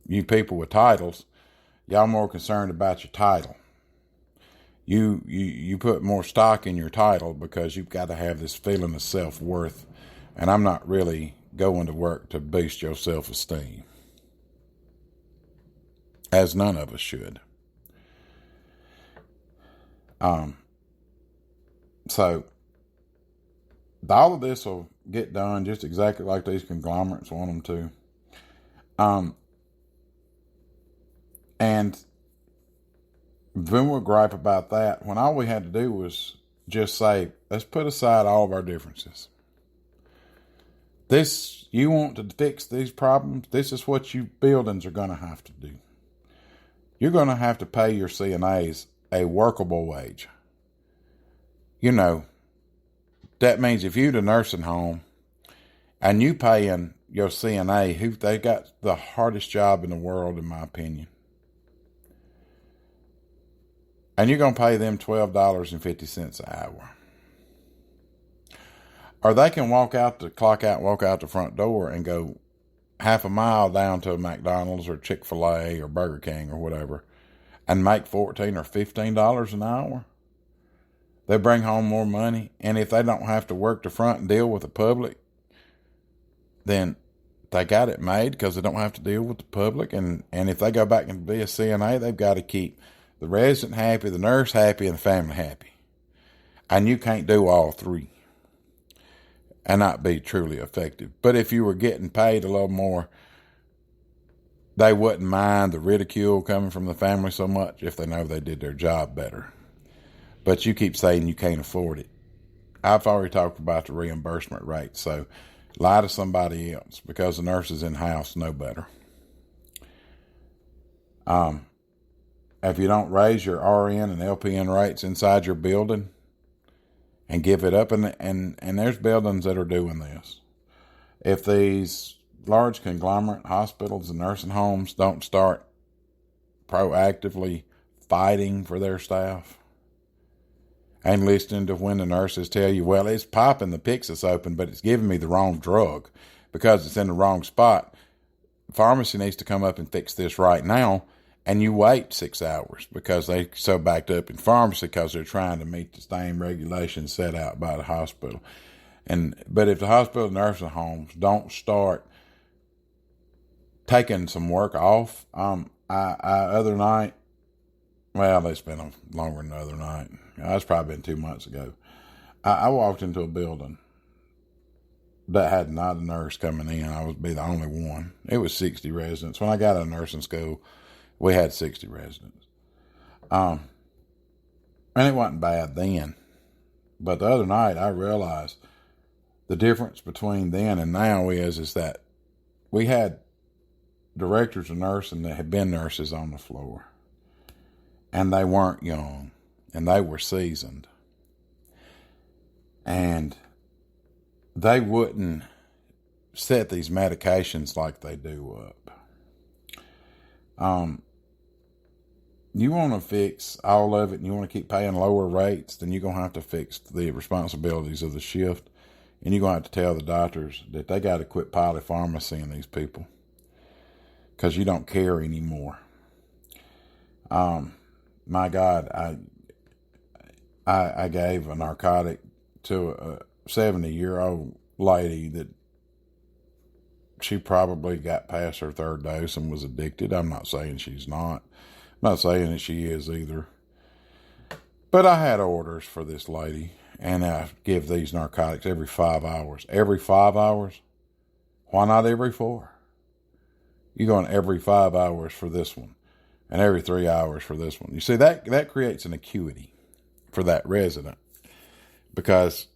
you people with titles, y'all more concerned about your title. You put more stock in your title because you've got to have this feeling of self-worth. And I'm not really going to work to boost your self-esteem, as none of us should. So all of this will get done just exactly like these conglomerates want them to. And when we gripe about that, when all we had to do was just say, let's put aside all of our differences. You want to fix these problems, this is what you buildings are going to have to do. You're going to have to pay your CNAs a workable wage. That means if you're the nursing home and you paying your CNA, who they got the hardest job in the world, in my opinion, and you're going to pay them $12.50 an hour. Or they can walk out the front door and go half a mile down to a McDonald's or Chick-fil-A or Burger King or whatever and make $14 or $15 an hour. They bring home more money. And if they don't have to work the front and deal with the public, then they got it made because they don't have to deal with the public. And if they go back and be a CNA, they've got to keep the resident happy, the nurse happy, and the family happy. And you can't do all three and not be truly effective. But if you were getting paid a little more, they wouldn't mind the ridicule coming from the family so much if they know they did their job better. But you keep saying you can't afford it. I've already talked about the reimbursement rate, so lie to somebody else because the nurses in-house know better. If you don't raise your RN and LPN rates inside your building and give it up, and there's buildings that are doing this. If these large conglomerate hospitals and nursing homes don't start proactively fighting for their staff and listening to when the nurses tell you, well, it's popping the Pyxis open, but it's giving me the wrong drug because it's in the wrong spot. pharmacy needs to come up and fix this right now. And you wait 6 hours because they so backed up in pharmacy because they're trying to meet the same regulations set out by the hospital. But if the hospital nursing homes don't start taking some work off, other night, well, it's been longer than the other night. It's probably been 2 months ago. I walked into a building that had not a nurse coming in. I would be the only one. It was 60 residents. When I got out of nursing school, we had 60 residents. And it wasn't bad then. But the other night, I realized the difference between then and now is that we had directors of nursing that had been nurses on the floor. And they weren't young. And they were seasoned. And they wouldn't set these medications like they do up. You want to fix all of it and you want to keep paying lower rates, then you're going to have to fix the responsibilities of the shift. And you're going to have to tell the doctors that they got to quit polypharmacying these people because you don't care anymore. My God, I gave a narcotic to a 70-year-old lady that she probably got past her third dose and was addicted. I'm not saying she's not. I'm not saying that she is either. But I had orders for this lady, and I give these narcotics every 5 hours. Every 5 hours? Why not every 4? You're going every 5 hours for this one, and every 3 hours for this one. You see, that creates an acuity for that resident. Because,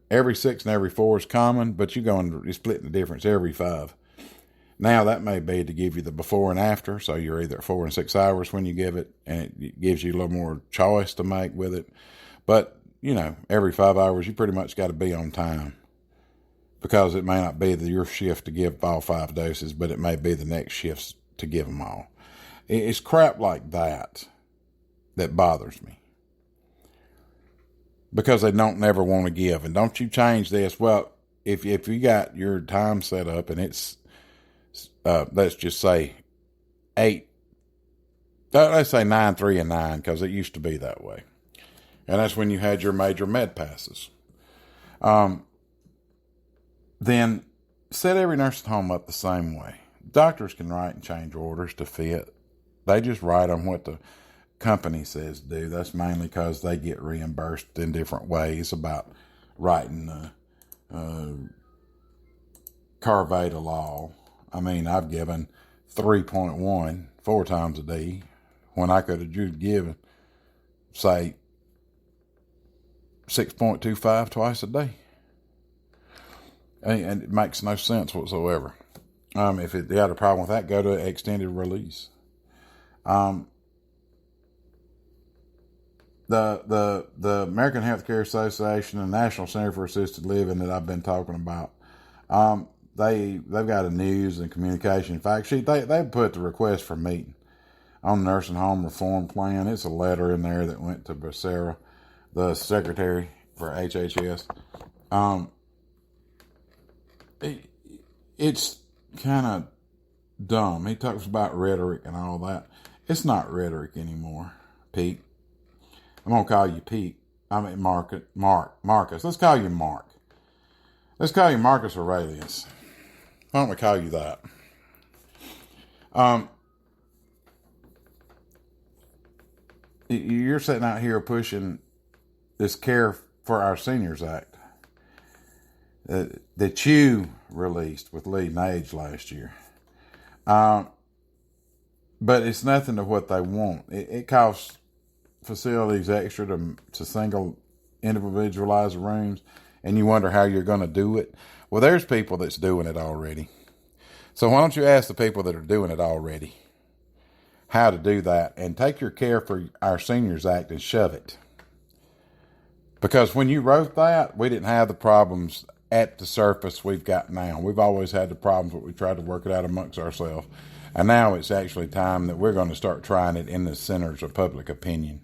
every 6 and every 4 is common, but you're splitting the difference every 5. Now, that may be to give you the before and after, so you're either at 4 and 6 hours when you give it, and it gives you a little more choice to make with it. But, every 5 hours, you pretty much got to be on time, because it may not be your shift to give all 5 doses, but it may be the next shift's to give them all. It's crap like that bothers me, because they don't never want to give. And don't you change this. Well, if you got your time set up and it's, let's just say 8, let's say 9, 3, and 9, because it used to be that way. And that's when you had your major med passes. Then set every nursing home up the same way. Doctors can write and change orders to fit. They just write on what the company says to do. That's mainly because they get reimbursed in different ways about writing Carvedilol. I mean, I've given 3.1 4 times a day when I could have just given, say, 6.25 twice a day. And it makes no sense whatsoever. If you had a problem with that, go to extended release. The American Healthcare Association and National Center for Assisted Living that I've been talking about, they've got a news and communication fact sheet. They put the request for meeting on the nursing home reform plan. It's a letter in there that went to Becerra, the secretary for HHS. It's kind of dumb. He talks about rhetoric and all that. It's not rhetoric anymore, Pete. I'm going to call you Pete. Marcus. Let's call you Mark. Let's call you Marcus Aurelius. Why don't we call you that? You're sitting out here pushing this Care for Our Seniors Act that you released with leading age last year. But it's nothing to what they want. It costs facilities extra to single individualize rooms, and you wonder how you're going to do it. Well, there's people that's doing it already. So why don't you ask the people that are doing it already how to do that, and take your Care for Our Seniors Act and shove it. Because when you wrote that, we didn't have the problems at the surface we've got now. We've always had the problems, but we tried to work it out amongst ourselves. And now it's actually time that we're going to start trying it in the centers of public opinion.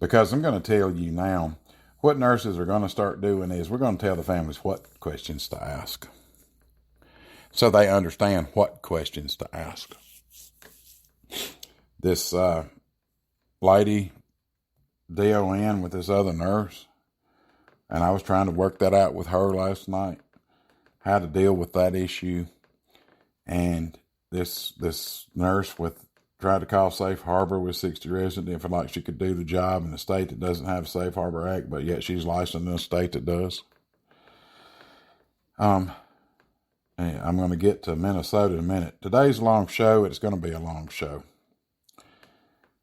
Because I'm going to tell you now, what nurses are going to start doing is we're going to tell the families what questions to ask. so they understand what questions to ask. This lady, DON with this other nurse, and I was trying to work that out with her last night, how to deal with that issue. And this nurse tried to call Safe Harbor with 60 residents, didn't feel like she could do the job in a state that doesn't have a Safe Harbor Act, but yet she's licensed in a state that does. I'm going to get to Minnesota in a minute. Today's a long show. It's going to be a long show.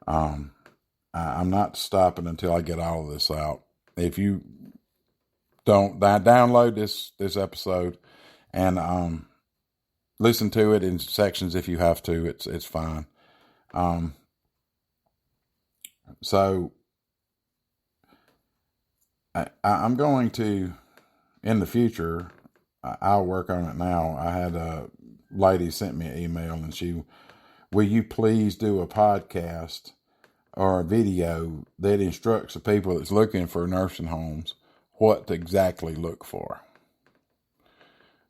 I'm not stopping until I get all of this out. If you don't download this episode and listen to it in sections if you have to, it's fine. So I'm going to, in the future, I'll work on it now. I had a lady sent me an email and will you please do a podcast or a video that instructs the people that's looking for nursing homes what to exactly look for.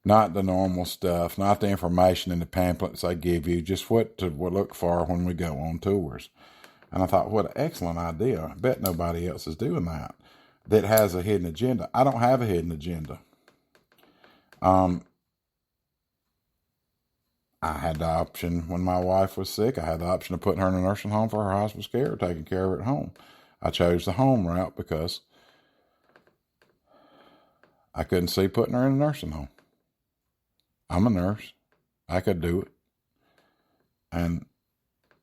Not the normal stuff, not the information in the pamphlets I give you, just what to look for when we go on tours. And I thought, what an excellent idea. I bet nobody else is doing that has a hidden agenda. I don't have a hidden agenda. I had the option when my wife was sick. I had the option of putting her in a nursing home for her hospice care or taking care of her at home. I chose the home route because I couldn't see putting her in a nursing home. I'm a nurse. I could do it. And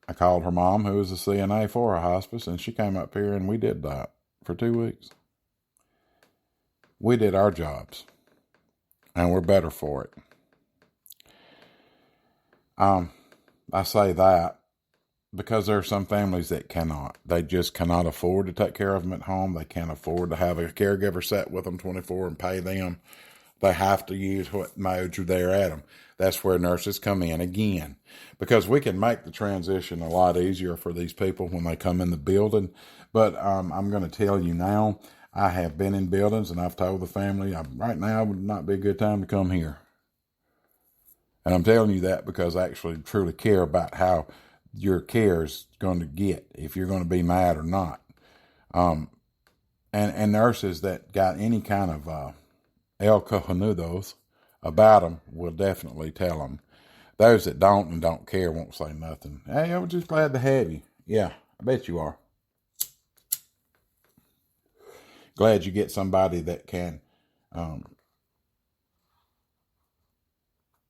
I called her mom, who was a CNA for a hospice, and she came up here and we did that for 2 weeks. We did our jobs, and we're better for it. I say that because there are some families that cannot. They just cannot afford to take care of them at home. They can't afford to have a caregiver sit with them 24 and pay them. They have to use what modes are there at them. That's where nurses come in again, because we can make the transition a lot easier for these people when they come in the building. But I'm going to tell you now, I have been in buildings and I've told the family, right now would not be a good time to come here. And I'm telling you that because I actually truly care about how your care is going to get, if you're going to be mad or not. And nurses that got any kind of el cojonudos about them will definitely tell them. Those that don't and don't care won't say nothing. Hey, I'm just glad to have you. Yeah, I bet you are. Glad you get somebody that can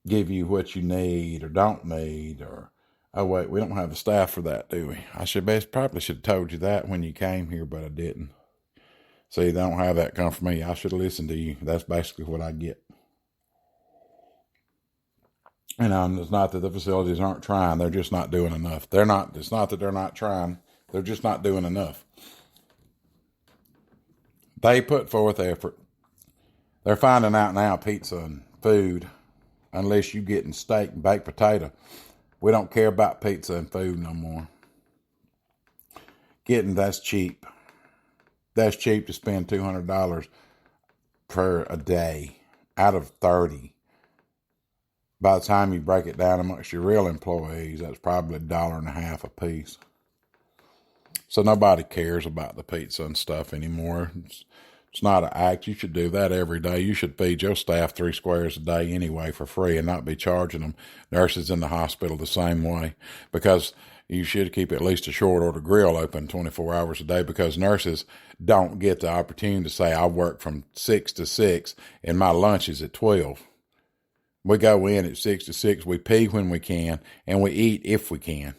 give you what you need or don't need, or, oh wait, we don't have the staff for that, do we? Probably should have told you that when you came here, but I didn't. See, they don't have that come from me. I should have listened to you. That's basically what I get. And it's not that the facilities aren't trying. They're just not doing enough. It's not that they're not trying. They're just not doing enough. They put forth effort. They're finding out now pizza and food, unless you're getting steak and baked potato. We don't care about pizza and food no more. That's cheap. That's cheap to spend $200 per a day out of 30. By the time you break it down amongst your real employees, that's probably $1.50 a piece. So nobody cares about the pizza and stuff anymore. It's not an act. You should do that every day. You should feed your staff 3 squares a day anyway for free and not be charging them. Nurses in the hospital the same way, because you should keep at least a short order grill open 24 hours a day, because nurses don't get the opportunity to say, I work from 6 to 6 and my lunch is at 12. We go in at 6 to 6. We pee when we can and we eat if we can.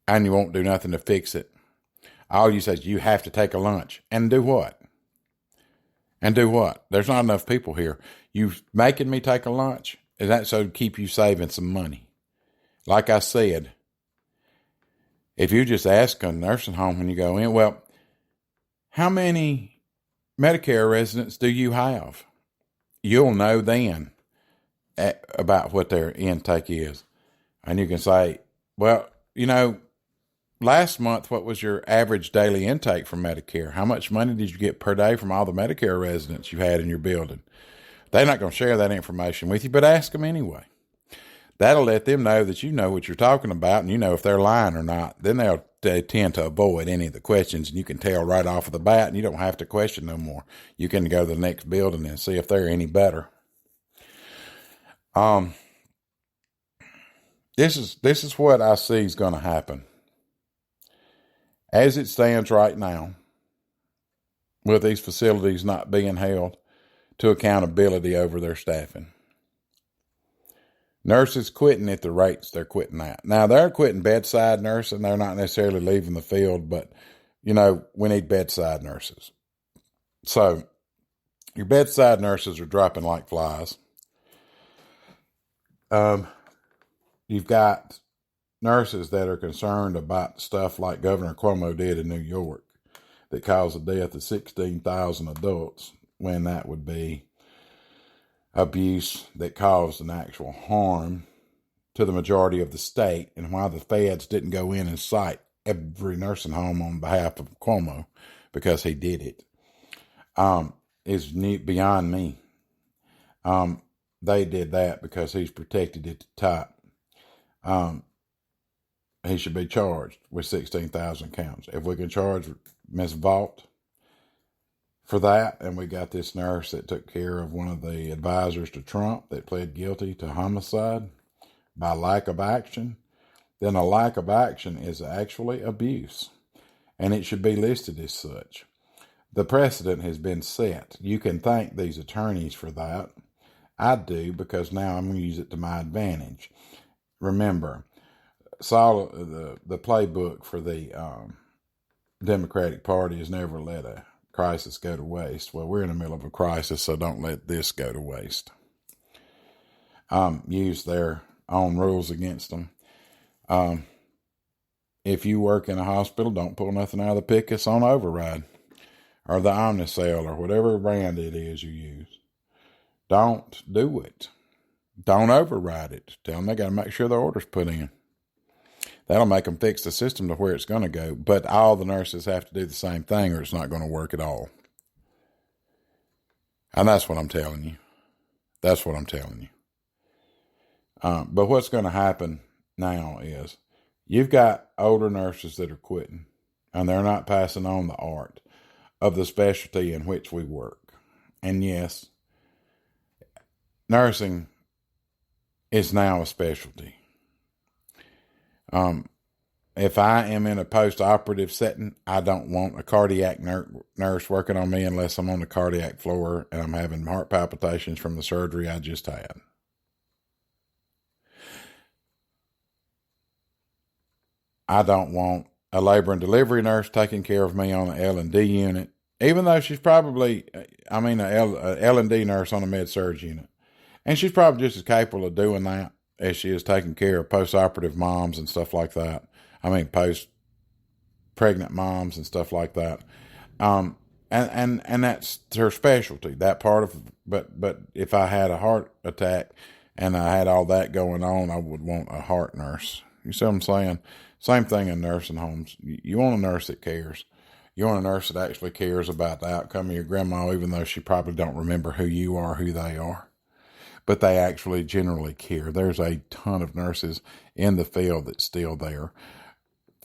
And you won't do nothing to fix it. All you say is you have to take a lunch. And do what? There's not enough people here. You making me take a lunch? Is that so to keep you saving some money? Like I said, if you just ask a nursing home when you go in, well, how many Medicare residents do you have? You'll know then about what their intake is. And you can say, well, last month, what was your average daily intake from Medicare? How much money did you get per day from all the Medicare residents you had in your building? They're not going to share that information with you, but ask them anyway. That'll let them know that you know what you're talking about and you know if they're lying or not. Then they tend to avoid any of the questions, and you can tell right off of the bat, and you don't have to question no more. You can go to the next building and see if they're any better. This is what I see is going to happen. As it stands right now, with these facilities not being held to accountability over their staffing, nurses quitting at the rates they're quitting at. Now, they're quitting bedside nursing. They're not necessarily leaving the field, but, we need bedside nurses. So your bedside nurses are dropping like flies. You've got nurses that are concerned about stuff like Governor Cuomo did in New York that caused the death of 16,000 adults, when that would be abuse that caused an actual harm to the majority of the state, and why the feds didn't go in and cite every nursing home on behalf of Cuomo because he did it, is beyond me. They did that because he's protected at the top. He should be charged with 16,000 counts. If we can charge Ms. Vaught for that, and we got this nurse that took care of one of the advisors to Trump that pled guilty to homicide by lack of action, then a lack of action is actually abuse, and it should be listed as such. The precedent has been set. You can thank these attorneys for that. I do, because now I'm going to use it to my advantage. Remember, the playbook for the Democratic Party has never let a crisis go to waste. Well, we're in the middle of a crisis, so don't let this go to waste. Use their own rules against them. If you work in a hospital, don't pull nothing out of the pickets on override or the Omnicell or whatever brand it is you use. Don't do it. Don't override it. Tell them they got to make sure the order's put in. That'll make them fix the system to where it's going to go. But all the nurses have to do the same thing, or it's not going to work at all. And that's what I'm telling you. That's what I'm telling you. But what's going to happen now is you've got older nurses that are quitting, and they're not passing on the art of the specialty in which we work. And yes, nursing is now a specialty. If I am in a post-operative setting, I don't want a cardiac nurse working on me unless I'm on the cardiac floor and I'm having heart palpitations from the surgery I just had. I don't want a labor and delivery nurse taking care of me on an L&D unit, even though she's probably, a L&D nurse on a med-surg unit. And she's probably just as capable of doing that as she is taking care of post-operative moms and stuff like that. Post-pregnant moms and stuff like that. And that's her specialty, that part of, but if I had a heart attack and I had all that going on, I would want a heart nurse. You see what I'm saying? Same thing in nursing homes. You want a nurse that cares. You want a nurse that actually cares about the outcome of your grandma, even though she probably don't remember who you are, who they are. But they actually generally care. There's a ton of nurses in the field that's still there.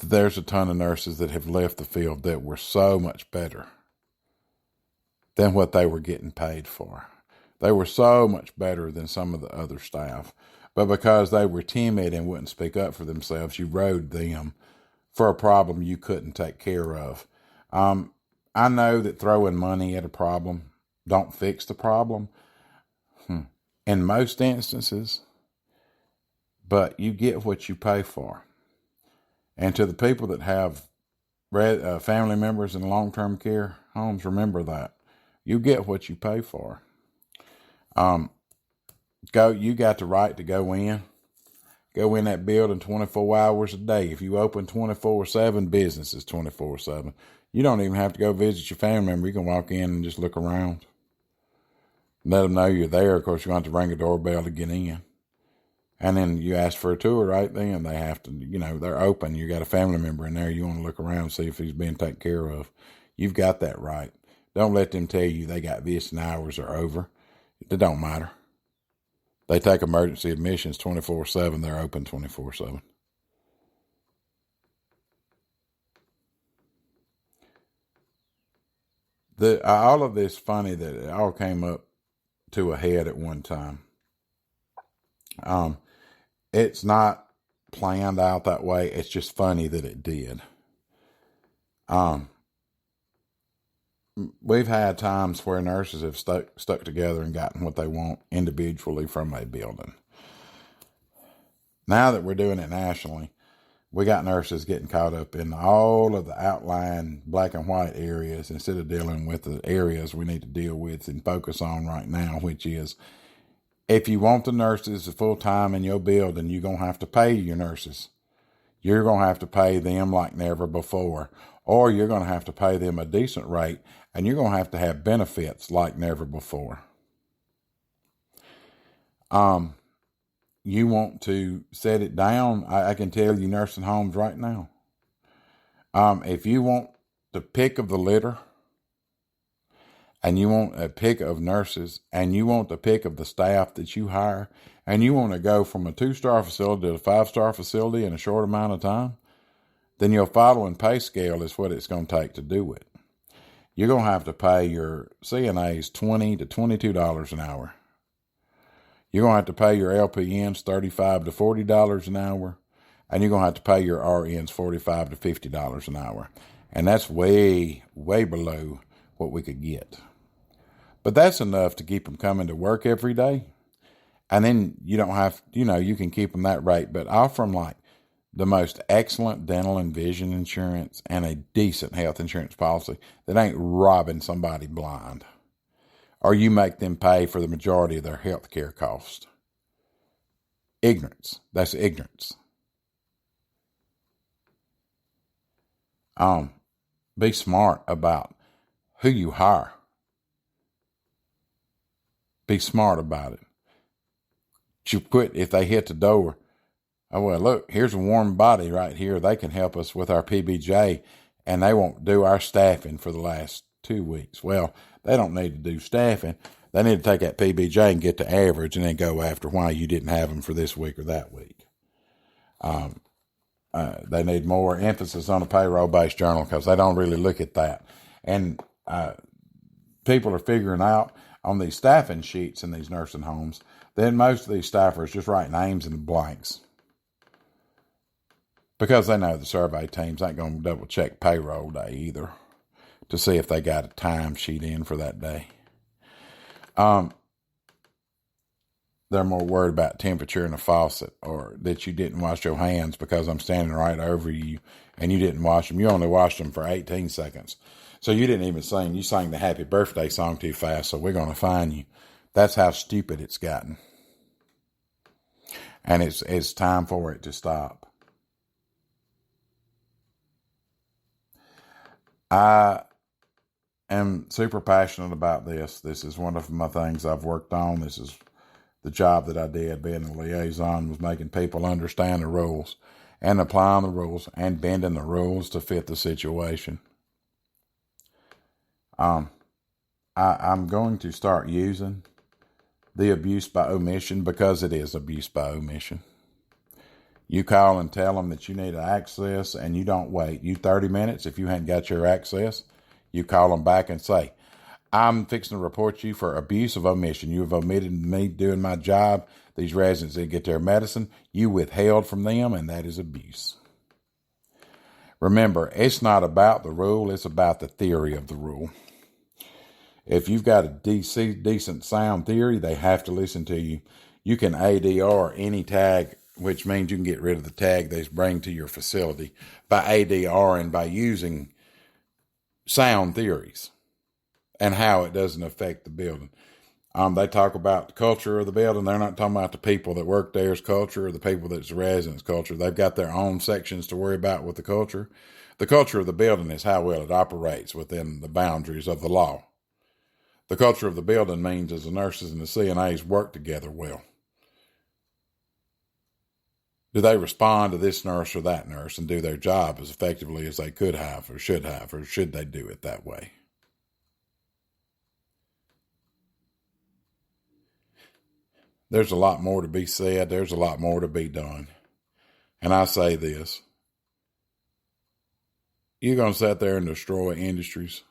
There's a ton of nurses that have left the field that were so much better than what they were getting paid for. They were so much better than some of the other staff. But because they were timid and wouldn't speak up for themselves, you rode them for a problem you couldn't take care of. I know that throwing money at a problem don't fix the problem in most instances, but you get what you pay for. And to the people that have family members in long-term care homes, remember that. You get what you pay for. You got the right to go in that building 24 hours a day. If you open 24/7, business is 24/7. You don't even have to go visit your family member. You can walk in and just look around. Let them know you're there. Of course, you're going to have to ring a doorbell to get in. And then you ask for a tour right then. They have to, they're open. You got a family member in there. You want to look around and see if he's being taken care of. You've got that right. Don't let them tell you they got visiting hours are over. It don't matter. They take emergency admissions 24/7. They're open 24/7. All of this funny that it all came up to a head at one time. It's not planned out that way. It's just funny that it did. We've had times where nurses have stuck together and gotten what they want individually from a building. Now that we're doing it nationally, we got nurses getting caught up in all of the outlying black and white areas instead of dealing with the areas we need to deal with and focus on right now, which is, if you want the nurses full-time in your building, you're going to have to pay your nurses. You're going to have to pay them like never before, or you're going to have to pay them a decent rate, and you're going to have benefits like never before. You want to set it down, I can tell you nursing homes right now. If you want the pick of the litter, and you want a pick of nurses, and you want the pick of the staff that you hire, and you want to go from a 2-star facility to a 5-star facility in a short amount of time, then your following pay scale is what it's going to take to do it. You're going to have to pay your CNAs $20 to $22 an hour. You're going to have to pay your LPNs $35 to $40 an hour, and you're going to have to pay your RNs $45 to $50 an hour. And that's way, way below what we could get. But that's enough to keep them coming to work every day. And then you don't have, you can keep them that rate, but offer them like the most excellent dental and vision insurance and a decent health insurance policy that ain't robbing somebody blind. Or you make them pay for the majority of their health care costs. Ignorance. That's ignorance. Be smart about who you hire. Be smart about it. You quit if they hit the door. Oh, well, look, here's a warm body right here. They can help us with our PBJ, and they won't do our staffing for the last 2 weeks. Well, they don't need to do staffing. They need to take that PBJ and get the average and then go after why you didn't have them for this week or that week. They need more emphasis on a payroll-based journal because they don't really look at that. And people are figuring out on these staffing sheets in these nursing homes, then most of these staffers just write names in the blanks because they know the survey teams ain't going to double check payroll day either to see if they got a time sheet in for that day. They're more worried about temperature in a faucet or that you didn't wash your hands because I'm standing right over you and you didn't wash them. You only washed them for 18 seconds. So you didn't even sing. You sang the happy birthday song too fast, so we're going to fine you. That's how stupid it's gotten. And it's time for it to stop. I am super passionate about this. This is one of my things I've worked on. This is the job that I did being a liaison, was making people understand the rules and applying the rules and bending the rules to fit the situation. I'm going to start using the abuse by omission because it is abuse by omission. You call and tell them that you need access and you don't wait. You 30 minutes, if you hadn't got your access, you call them back and say, I'm fixing to report you for abuse of omission. You have omitted me doing my job. These residents didn't get their medicine. You withheld from them, and that is abuse. Remember, it's not about the rule. It's about the theory of the rule. If you've got a decent sound theory, they have to listen to you. You can ADR any tag, which means you can get rid of the tag they bring to your facility by ADR and by using sound theories and how it doesn't affect the building. They talk about the culture of the building. They're not talking about the people that work there's culture or the people that's residents' culture. They've got their own sections to worry about with the culture. The culture of the building is how well it operates within the boundaries of the law. The culture of the building means as the nurses and the CNAs work together well. Do they respond to this nurse or that nurse and do their job as effectively as they could have, or should they do it that way? There's a lot more to be said. There's a lot more to be done. And I say this. You're going to sit there and destroy industries.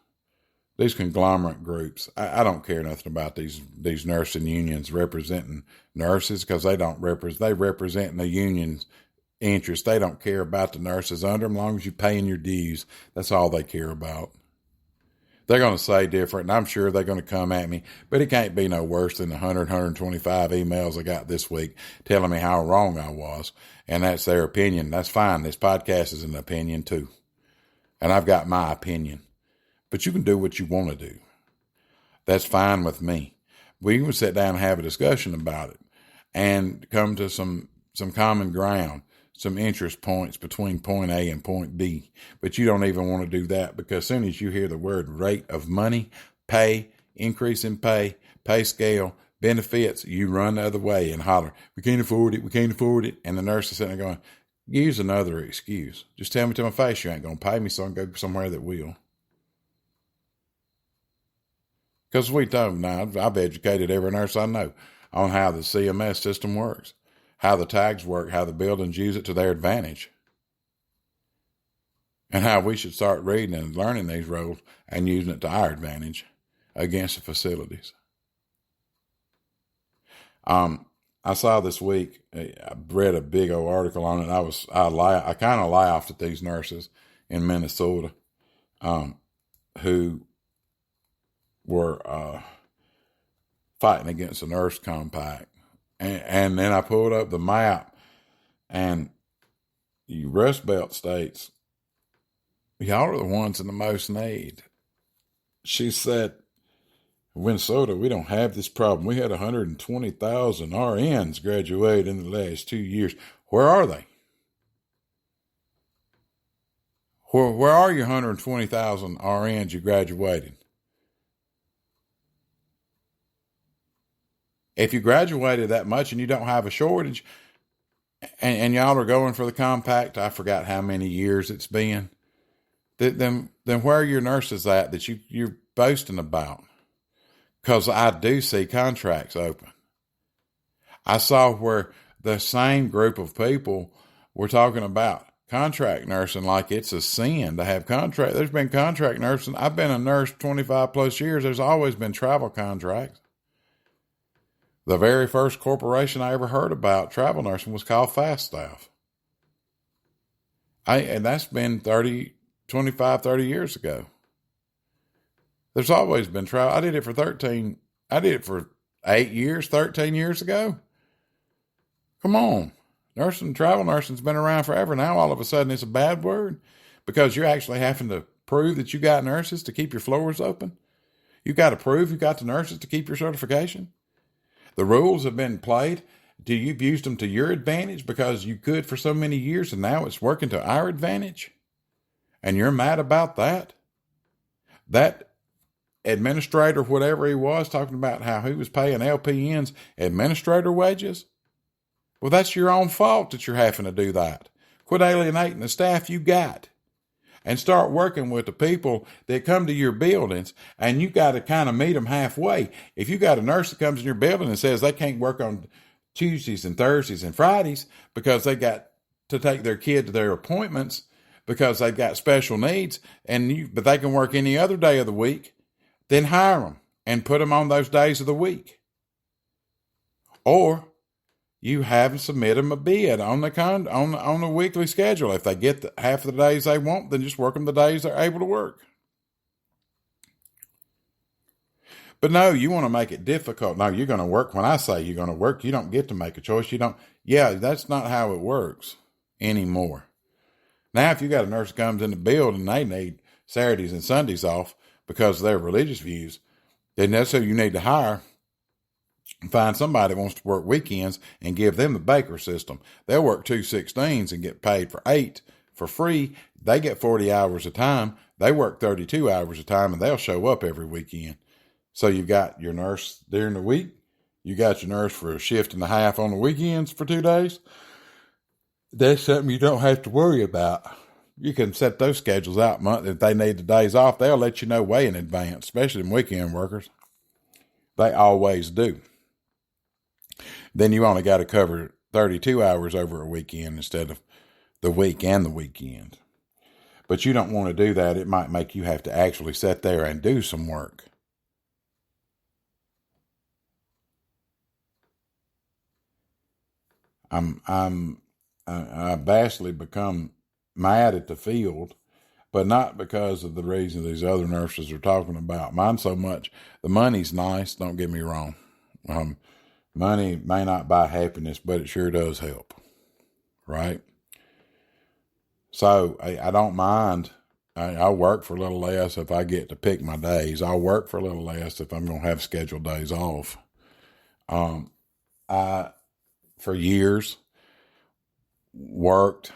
These conglomerate groups. I don't care nothing about these nursing unions representing nurses, because they represent the union's interest. They don't care about the nurses under them as long as you're paying your dues. That's all they care about. They're going to say different, and I'm sure they're going to come at me, but it can't be no worse than the 125 emails I got this week telling me how wrong I was, and that's their opinion. That's fine. This podcast is an opinion too, and I've got my opinion, but you can do what you want to do. That's fine with me. We can sit down and have a discussion about it and come to some common ground, some interest points between point A and point B. But you don't even want to do that, because as soon as you hear the word rate of money, pay, increase in pay scale, benefits, you run the other way and holler, we can't afford it. And the nurse is sitting there going, use another excuse. Just tell me to my face you ain't going to pay me, so I can go somewhere that will. Because we don't now. I've educated every nurse I know on how the CMS system works, how the tags work, how the buildings use it to their advantage, and how we should start reading and learning these roles and using it to our advantage against the facilities. I saw this week, I read a big old article on it. I kind of laughed at these nurses in Minnesota, who were fighting against the nurse compact. And then I pulled up the map, and the Rust Belt states, y'all are the ones in the most need. She said, Minnesota, we don't have this problem. We had 120,000 RNs graduate in the last 2 years. Where are they? Where are your 120,000 RNs you graduated? If you graduated that much and you don't have a shortage, and y'all are going for the compact, I forgot how many years it's been, then where are your nurses at that you're boasting about? Because I do see contracts open. I saw where the same group of people were talking about contract nursing like it's a sin to have contract. There's been contract nursing. I've been a nurse 25 plus years. There's always been travel contracts. The very first corporation I ever heard about travel nursing was called Fast Staff. And that's been 25, 30 years ago. There's always been travel. I did it for 8 years, 13 years ago. Come on. Travel nursing's been around forever. Now all of a sudden it's a bad word because you're actually having to prove that you got nurses to keep your floors open. You got to prove you got the nurses to keep your certification. The rules have been played. You've used them to your advantage because you could for so many years, and now it's working to our advantage. And you're mad about that? That administrator, whatever he was, talking about how he was paying LPNs administrator wages? Well, that's your own fault that you're having to do that. Quit alienating the staff you got. And start working with the people that come to your buildings, and you got to kind of meet them halfway. If you got a nurse that comes in your building and says they can't work on Tuesdays and Thursdays and Fridays because they got to take their kid to their appointments because they've got special needs, but they can work any other day of the week, then hire them and put them on those days of the week. Or you have them submit them a bid on the weekly schedule. If they get half of the days they want, then just work them the days they're able to work. But no, you want to make it difficult. No, you're going to work. When I say you're going to work, you don't get to make a choice. That's not how it works anymore. Now, if you got a nurse that comes in the building and they need Saturdays and Sundays off because of their religious views, then that's who you need to hire. Find somebody that wants to work weekends and give them the Baker system. They'll work 2 16s and get paid for 8 for free. They get 40 hours a time. They work 32 hours a time, and they'll show up every weekend. So you got your nurse during the week. You got your nurse for a shift and a half on the weekends for 2 days. That's something you don't have to worry about. You can set those schedules out month. If they need the days off, they'll let you know way in advance, especially them weekend workers. They always do. Then you only got to cover 32 hours over a weekend instead of the week and the weekend. But you don't want to do that. It might make you have to actually sit there and do some work. I vastly become mad at the field, but not because of the reason these other nurses are talking about. Mine so much. The money's nice, don't get me wrong. Money may not buy happiness, but it sure does help, right? So I don't mind. I'll work for a little less if I get to pick my days. I'll work for a little less if I'm going to have scheduled days off. I, for years, worked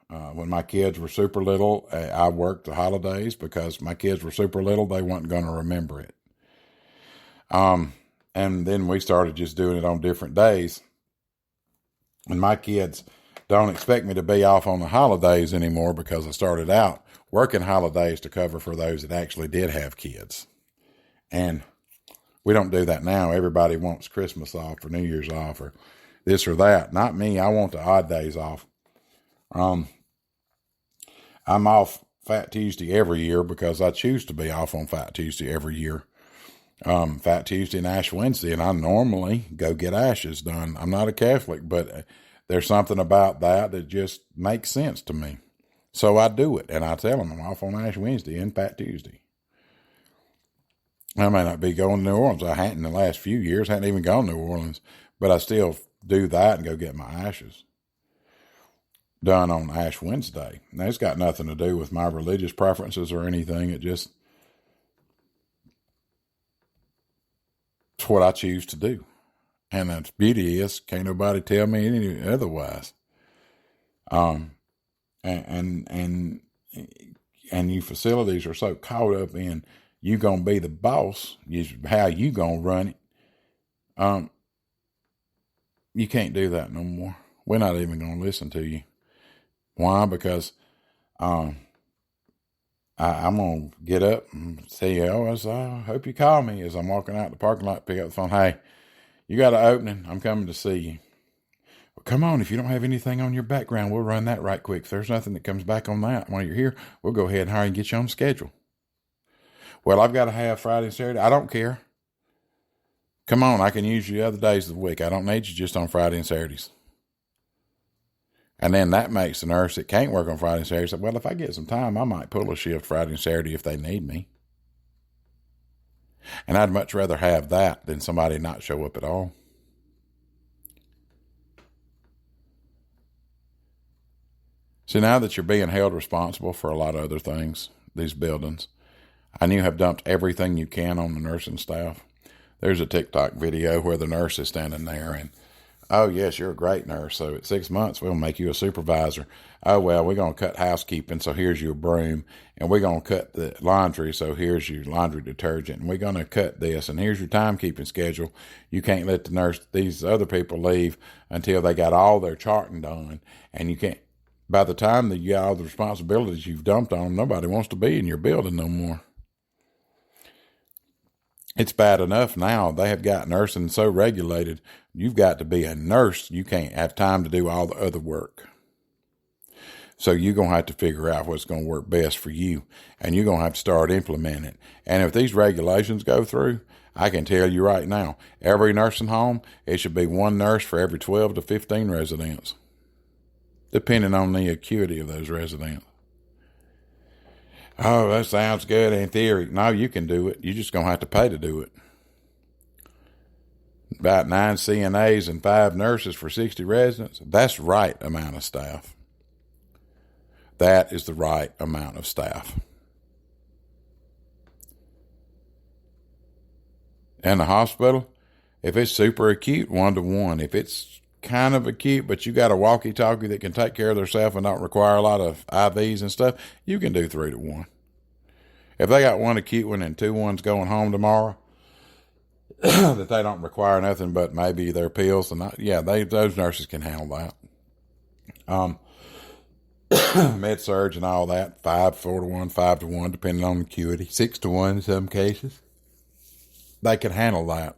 when my kids were super little. I worked the holidays because my kids were super little. They weren't going to remember it. And then we started just doing it on different days. And my kids don't expect me to be off on the holidays anymore because I started out working holidays to cover for those that actually did have kids. And we don't do that now. Everybody wants Christmas off or New Year's off or this or that. Not me. I want the odd days off. I'm off Fat Tuesday every year because I choose to be off on Fat Tuesday every year. Fat Tuesday and Ash Wednesday, and I normally go get ashes done. I'm not a Catholic, but there's something about that just makes sense to me. So I do it, and I tell them I'm off on Ash Wednesday and Fat Tuesday. I may not be going to New Orleans. I hadn't in the last few years, hadn't even gone to New Orleans, but I still do that and go get my ashes done on Ash Wednesday. Now, it's got nothing to do with my religious preferences or anything. It's what I choose to do. And the beauty is, can't nobody tell me any otherwise. And you facilities are so caught up in you gonna be the boss, how you gonna run it. You can't do that no more. We're not even gonna listen to you. Why? Because I'm going to get up and say, I hope you call me as I'm walking out the parking lot, pick up the phone. Hey, you got an opening. I'm coming to see you. Well, come on. If you don't have anything on your background, we'll run that right quick. If there's nothing that comes back on that while you're here, we'll go ahead and hire you and get you on the schedule. Well, I've got to have Friday and Saturday. I don't care. Come on. I can use you other days of the week. I don't need you just on Friday and Saturdays. And then that makes the nurse that can't work on Friday and Saturday say, well, if I get some time, I might pull a shift Friday and Saturday if they need me. And I'd much rather have that than somebody not show up at all. So now that you're being held responsible for a lot of other things, these buildings, and you have dumped everything you can on the nursing staff. There's a TikTok video where the nurse is standing there and, oh, yes, you're a great nurse. So at 6 months, we'll make you a supervisor. Oh, well, we're going to cut housekeeping, so here's your broom. And we're going to cut the laundry, so here's your laundry detergent. And we're going to cut this, and here's your timekeeping schedule. You can't let these other people leave until they got all their charting done. And you can't, by the time that you got all the responsibilities you've dumped on them, nobody wants to be in your building no more. It's bad enough now. They have got nursing so regulated. You've got to be a nurse. You can't have time to do all the other work. So you're going to have to figure out what's going to work best for you. And you're going to have to start implementing it. And if these regulations go through, I can tell you right now, every nursing home, it should be one nurse for every 12 to 15 residents, depending on the acuity of those residents. Oh, that sounds good in theory. No, you can do it. You're just going to have to pay to do it. About 9 CNAs and 5 nurses for 60 residents. That's the right amount of staff. That is the right amount of staff. In the hospital, if it's super acute, 1-to-1. If it's kind of acute, but you got a walkie-talkie that can take care of themselves and not require a lot of IVs and stuff, you can do 3-to-1. If they got one acute one and 2 ones going home tomorrow, that they don't require nothing but maybe their pills, and those nurses can handle that. Med-surg and all that, 4-to-1, 5-to-1, depending on acuity, 6-to-1 in some cases. They can handle that.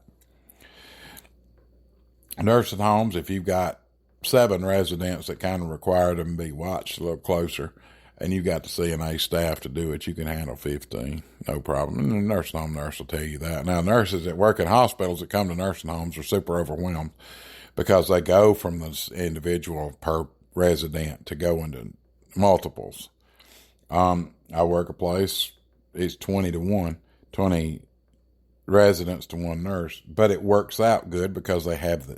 Nursing homes, if you've got 7 residents that kind of require them to be watched a little closer, and you got the CNA staff to do it, you can handle 15, no problem. And the nursing home nurse will tell you that. Now, nurses that work in hospitals that come to nursing homes are super overwhelmed because they go from this individual per resident to go into multiples. I work a place, it's 20-to-1, 20 residents to 1 nurse, but it works out good because they have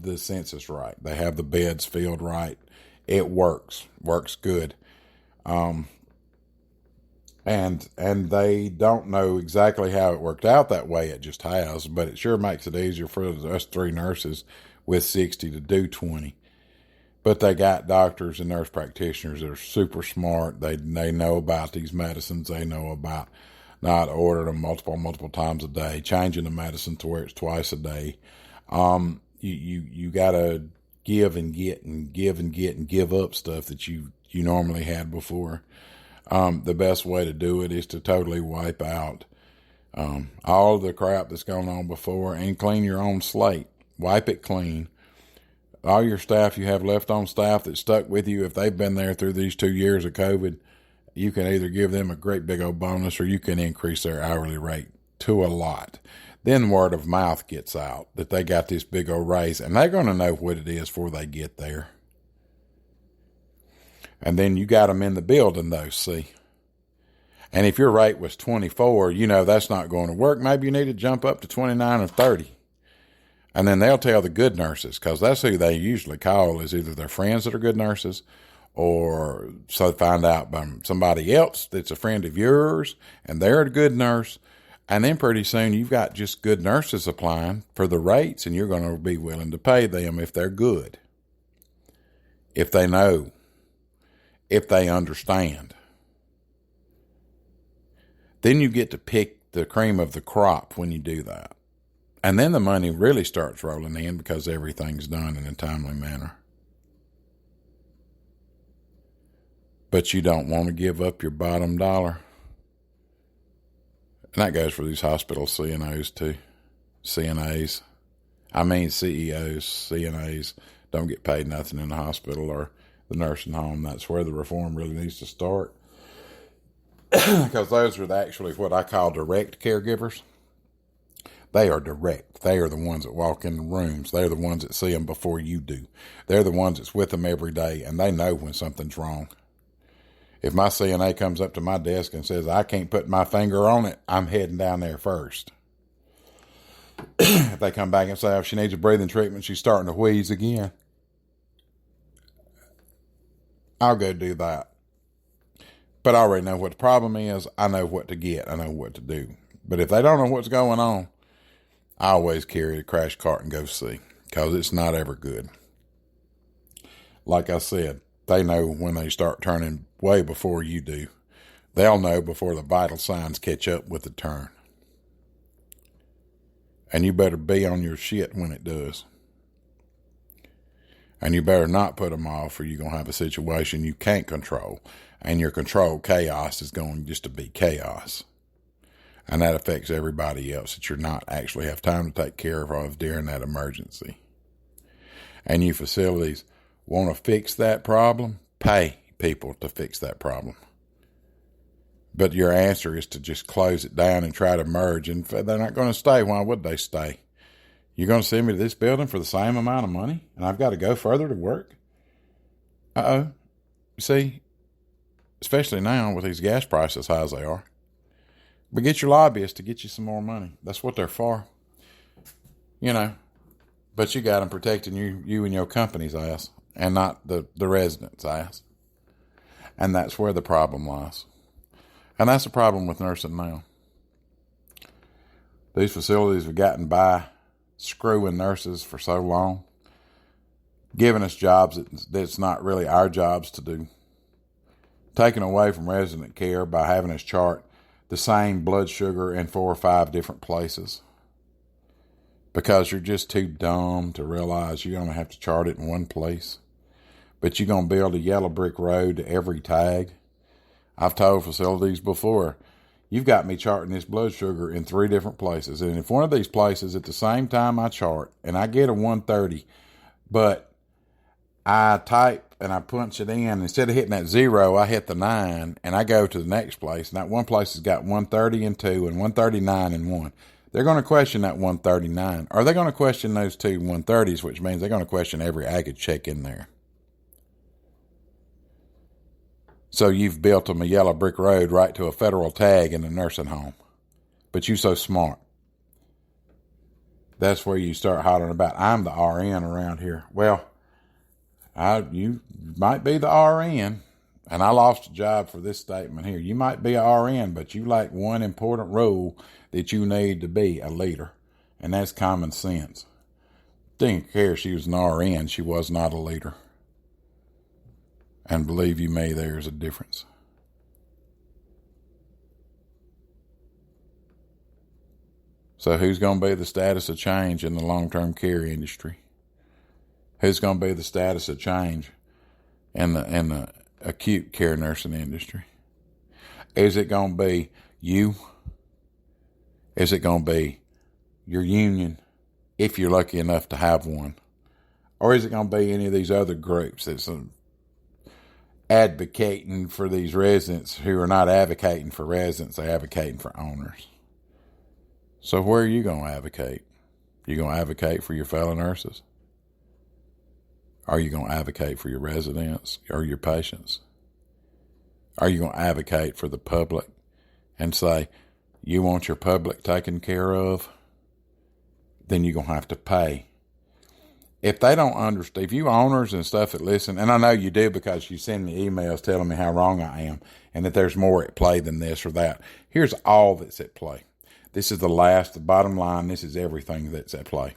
the census right. They have the beds filled right. It works good. And they don't know exactly how it worked out that way. It just has, but it sure makes it easier for us 3 nurses with 60 to do 20. But they got doctors and nurse practitioners that are super smart. They know about these medicines. They know about not ordering them multiple times a day, changing the medicine to where it's twice a day. You gotta give and get and give and get and give up stuff that you normally had before. The best way to do it is to totally wipe out all of the crap that's gone on before and clean your own slate. Wipe it clean. All your staff you have left on staff that stuck with you, if they've been there through these 2 years of COVID, you can either give them a great big old bonus or you can increase their hourly rate to a lot. Then word of mouth gets out that they got this big old raise, and they're going to know what it is before they get there. And then you got them in the building, though, see. And if your rate was 24, that's not going to work. Maybe you need to jump up to 29 or 30. And then they'll tell the good nurses, because that's who they usually call, is either their friends that are good nurses, or so find out by somebody else that's a friend of yours, and they're a good nurse. And then pretty soon you've got just good nurses applying for the rates, and you're going to be willing to pay them if they're good, if they know, if they understand. Then you get to pick the cream of the crop when you do that. And then the money really starts rolling in because everything's done in a timely manner. But you don't want to give up your bottom dollar. And that goes for these hospital CNOs too. CEOs, CNAs don't get paid nothing in the hospital or the nursing home. That's where the reform really needs to start. Because those are actually what I call direct caregivers. They are direct. They are the ones that walk in the rooms. They're the ones that see them before you do. They're the ones that's with them every day, and they know when something's wrong. If my CNA comes up to my desk and says, I can't put my finger on it, I'm heading down there first. If they come back and say, if she needs a breathing treatment, she's starting to wheeze again, I'll go do that. But I already know what the problem is. I know what to get. I know what to do. But if they don't know what's going on, I always carry the crash cart and go see, because it's not ever good. Like I said, they know when they start turning way before you do. They'll know before the vital signs catch up with the turn. And you better be on your shit when it does. And you better not put them off, or you're going to have a situation you can't control. And your controlled chaos is going just to be chaos. And that affects everybody else that you're not actually have time to take care of during that emergency. And you facilities want to fix that problem, pay people to fix that problem. But your answer is to just close it down and try to merge. And they're not going to stay. Why would they stay? You're going to send me to this building for the same amount of money, and I've got to go further to work? Uh-oh. See, especially now with these gas prices as high as they are. But get your lobbyists to get you some more money. That's what they're for. But you got them protecting you and your company's ass, and not the residents' ass. And that's where the problem lies. And that's the problem with nursing now. These facilities have gotten by screwing nurses for so long, giving us jobs that's not really our jobs to do, taking away from resident care by having us chart the same blood sugar in 4 or 5 different places, because you're just too dumb to realize you're going to have to chart it in one place. But you're going to build a yellow brick road to every tag. I've told facilities before, you've got me charting this blood sugar in 3 different places. And if one of these places at the same time I chart and I get a 130, but I type and I punch it in, instead of hitting that 0, I hit the 9 and I go to the next place. And that one place has got 130 and 2 and 139 and 1. They're going to question that 139. Or they're going to question those 2 130s, which means they're going to question every AGA check in there. So you've built them a yellow brick road right to a federal tag in a nursing home. But you so smart. That's where you start hollering about, I'm the RN around here. Well, you might be the RN, and I lost a job for this statement here. You might be a RN, but you lack one important role that you need to be a leader, and that's common sense. Didn't care if she was an RN, she was not a leader. And believe you me, there's a difference. So who's going to be the status of change in the long-term care industry? Who's going to be the status of change in the acute care nursing industry? Is it going to be you? Is it going to be your union, if you're lucky enough to have one? Or is it going to be any of these other groups that's advocating for these residents who are not advocating for residents, they're advocating for owners? So where are you going to advocate? You going to advocate for your fellow nurses? Are you going to advocate for your residents or your patients? Are you going to advocate for the public and say, you want your public taken care of? Then you're going to have to pay. If they don't understand, if you owners and stuff that listen, and I know you do because you send me emails telling me how wrong I am and that there's more at play than this or that. Here's all that's at play. This is the bottom line. This is everything that's at play.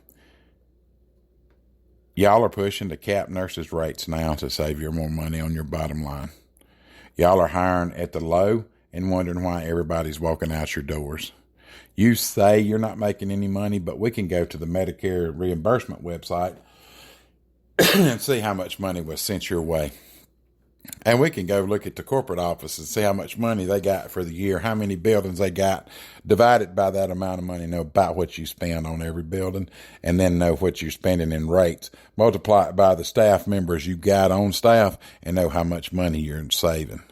Y'all are pushing to cap nurses' rates now to save you more money on your bottom line. Y'all are hiring at the low and wondering why everybody's walking out your doors. You say you're not making any money, but we can go to the Medicare reimbursement website and see how much money was sent your way. And we can go look at the corporate office and see how much money they got for the year, how many buildings they got, divided by that amount of money, know about what you spend on every building, and then know what you're spending in rates. Multiply it by the staff members you got on staff and know how much money you're saving.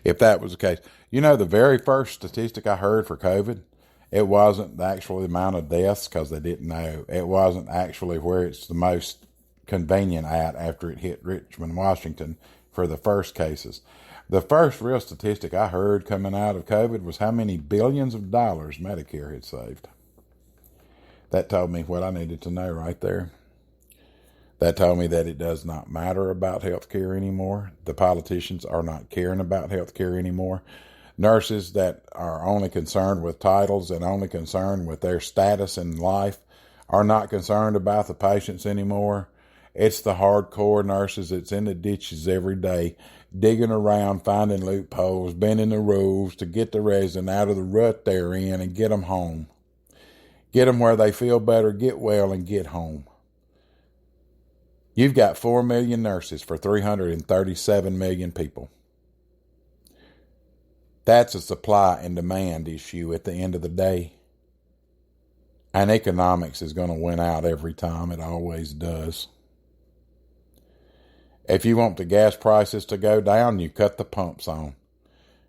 If that was the case, the very first statistic I heard for COVID, it wasn't the actual amount of deaths because they didn't know. It wasn't actually where it's the most convenient at after it hit Richmond, Washington for the first cases. The first real statistic I heard coming out of COVID was how many billions of dollars Medicare had saved. That told me what I needed to know right there. That told me that it does not matter about health care anymore. The politicians are not caring about health care anymore. Nurses that are only concerned with titles and only concerned with their status in life are not concerned about the patients anymore. It's the hardcore nurses that's in the ditches every day, digging around, finding loopholes, bending the rules to get the resident out of the rut they're in and get them home. Get them where they feel better, get well, and get home. You've got 4 million nurses for 337 million people. That's a supply and demand issue at the end of the day. And economics is going to win out every time. It always does. If you want the gas prices to go down, you cut the pumps on.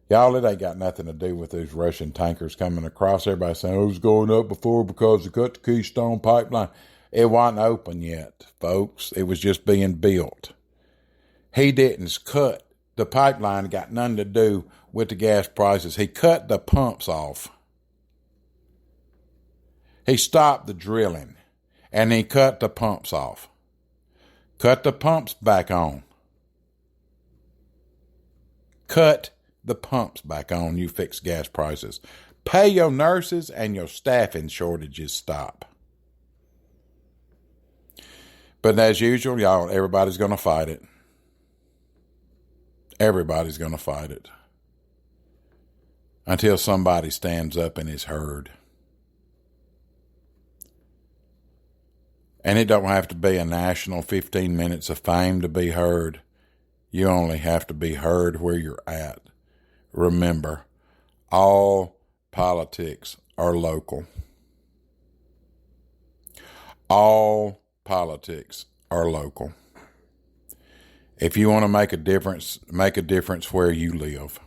Y'all, it ain't got nothing to do with those Russian tankers coming across. Everybody saying, it was going up before because they cut the Keystone pipeline. It wasn't open yet, folks. It was just being built. He didn't cut the pipeline. Got nothing to do with the gas prices. He cut the pumps off. He stopped the drilling, and he cut the pumps off. Cut the pumps back on. Cut the pumps back on, you fix gas prices. Pay your nurses and your staffing shortages stop. But as usual, y'all, everybody's going to fight it. Everybody's going to fight it. Until somebody stands up and is heard. And it don't have to be a national 15 minutes of fame to be heard. You only have to be heard where you're at. Remember, all politics are local. All politics are local. If you want to make a difference where you live.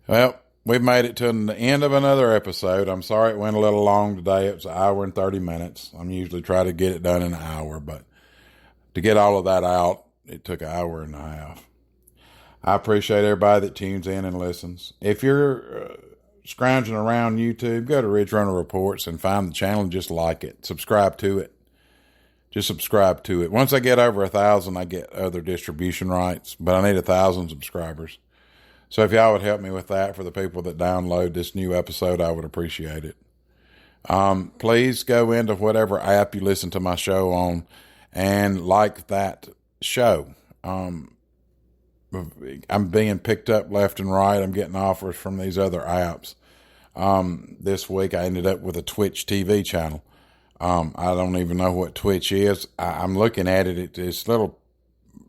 Well, we've made it to the end of another episode. I'm sorry it went a little long today. It was an hour and 30 minutes. I'm usually trying to get it done in an hour, but to get all of that out, it took an hour and a half. I appreciate everybody that tunes in and listens. If you're scrounging around YouTube, go to Ridge Runner Reports and find the channel and just like it. Subscribe to it. Just subscribe to it. Once I get over 1,000, I get other distribution rights, but I need 1,000 subscribers. So if y'all would help me with that for the people that download this new episode, I would appreciate it. Please go into whatever app you listen to my show on and like that show. I'm being picked up left and right. I'm getting offers from these other apps. This week I ended up with a Twitch TV channel. I don't even know what Twitch is. I'm looking at it. It's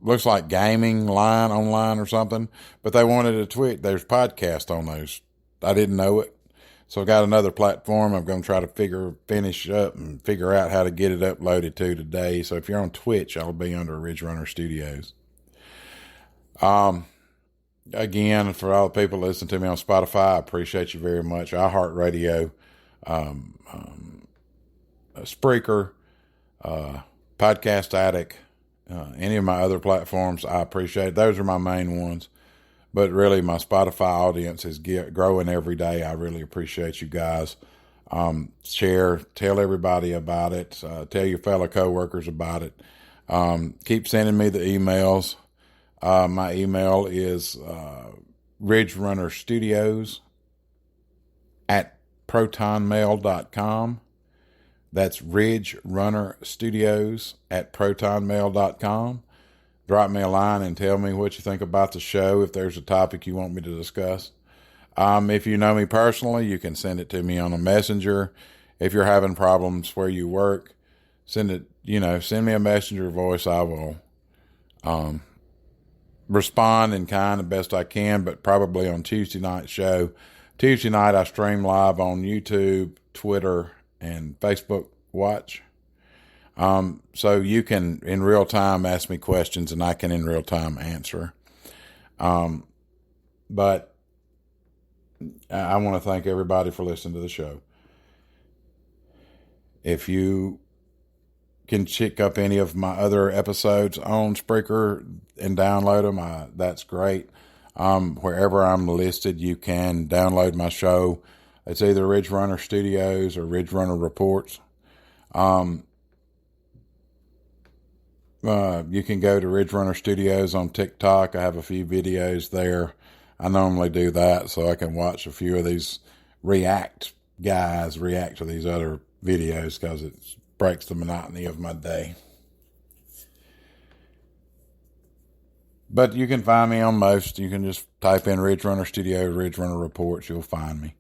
looks like gaming line online or something, but they wanted a Twitch. There's podcast on those. I didn't know it. So I got another platform I'm going to try to finish up and figure out how to get it uploaded to today. So if you're on Twitch, I'll be under Ridge Runner Studios. Again, for all the people listening to me on Spotify, I appreciate you very much. iHeartRadio, Spreaker, Podcast Addict, any of my other platforms, I appreciate. Those are my main ones. But really, my Spotify audience is growing every day. I really appreciate you guys. Share, tell everybody about it. Tell your fellow coworkers about it. Keep sending me the emails. My email is ridgerunnerstudios@protonmail.com. That's ridgerunnerstudios@protonmail.com. Drop me a line and tell me what you think about the show, if there's a topic you want me to discuss. If you know me personally, you can send it to me on a messenger. If you're having problems where you work, send me a messenger voice. I will respond in kind the best I can, but probably on Tuesday night show. Tuesday night I stream live on YouTube, Twitter, and Facebook Watch. So you can in real time ask me questions and I can in real time answer. But I want to thank everybody for listening to the show. If you can check up any of my other episodes on Spreaker and download them, that's great. Wherever I'm listed, you can download my show. It's either Ridge Runner Studios or Ridge Runner Reports. You can go to Ridge Runner Studios on TikTok. I have a few videos there. I normally do that so I can watch a few of these guys react to these other videos because it breaks the monotony of my day. But you can find me on most. You can just type in Ridge Runner Studios, Ridge Runner Reports. You'll find me.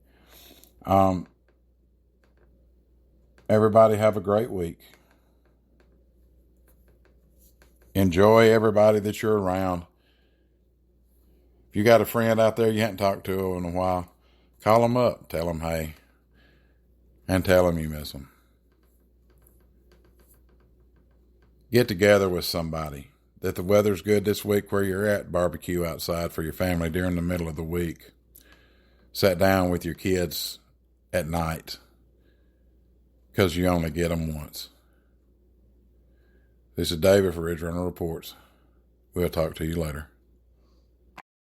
Everybody have a great week. Enjoy everybody that you're around. If you got a friend out there you hadn't talked to in a while, call them up, tell them hey, and tell them you miss them. Get together with somebody. That the weather's good this week where you're at, barbecue outside for your family during the middle of the week. Sit down with your kids at night because you only get them once. This is David for Ridge Runner Reports. We'll talk to you later.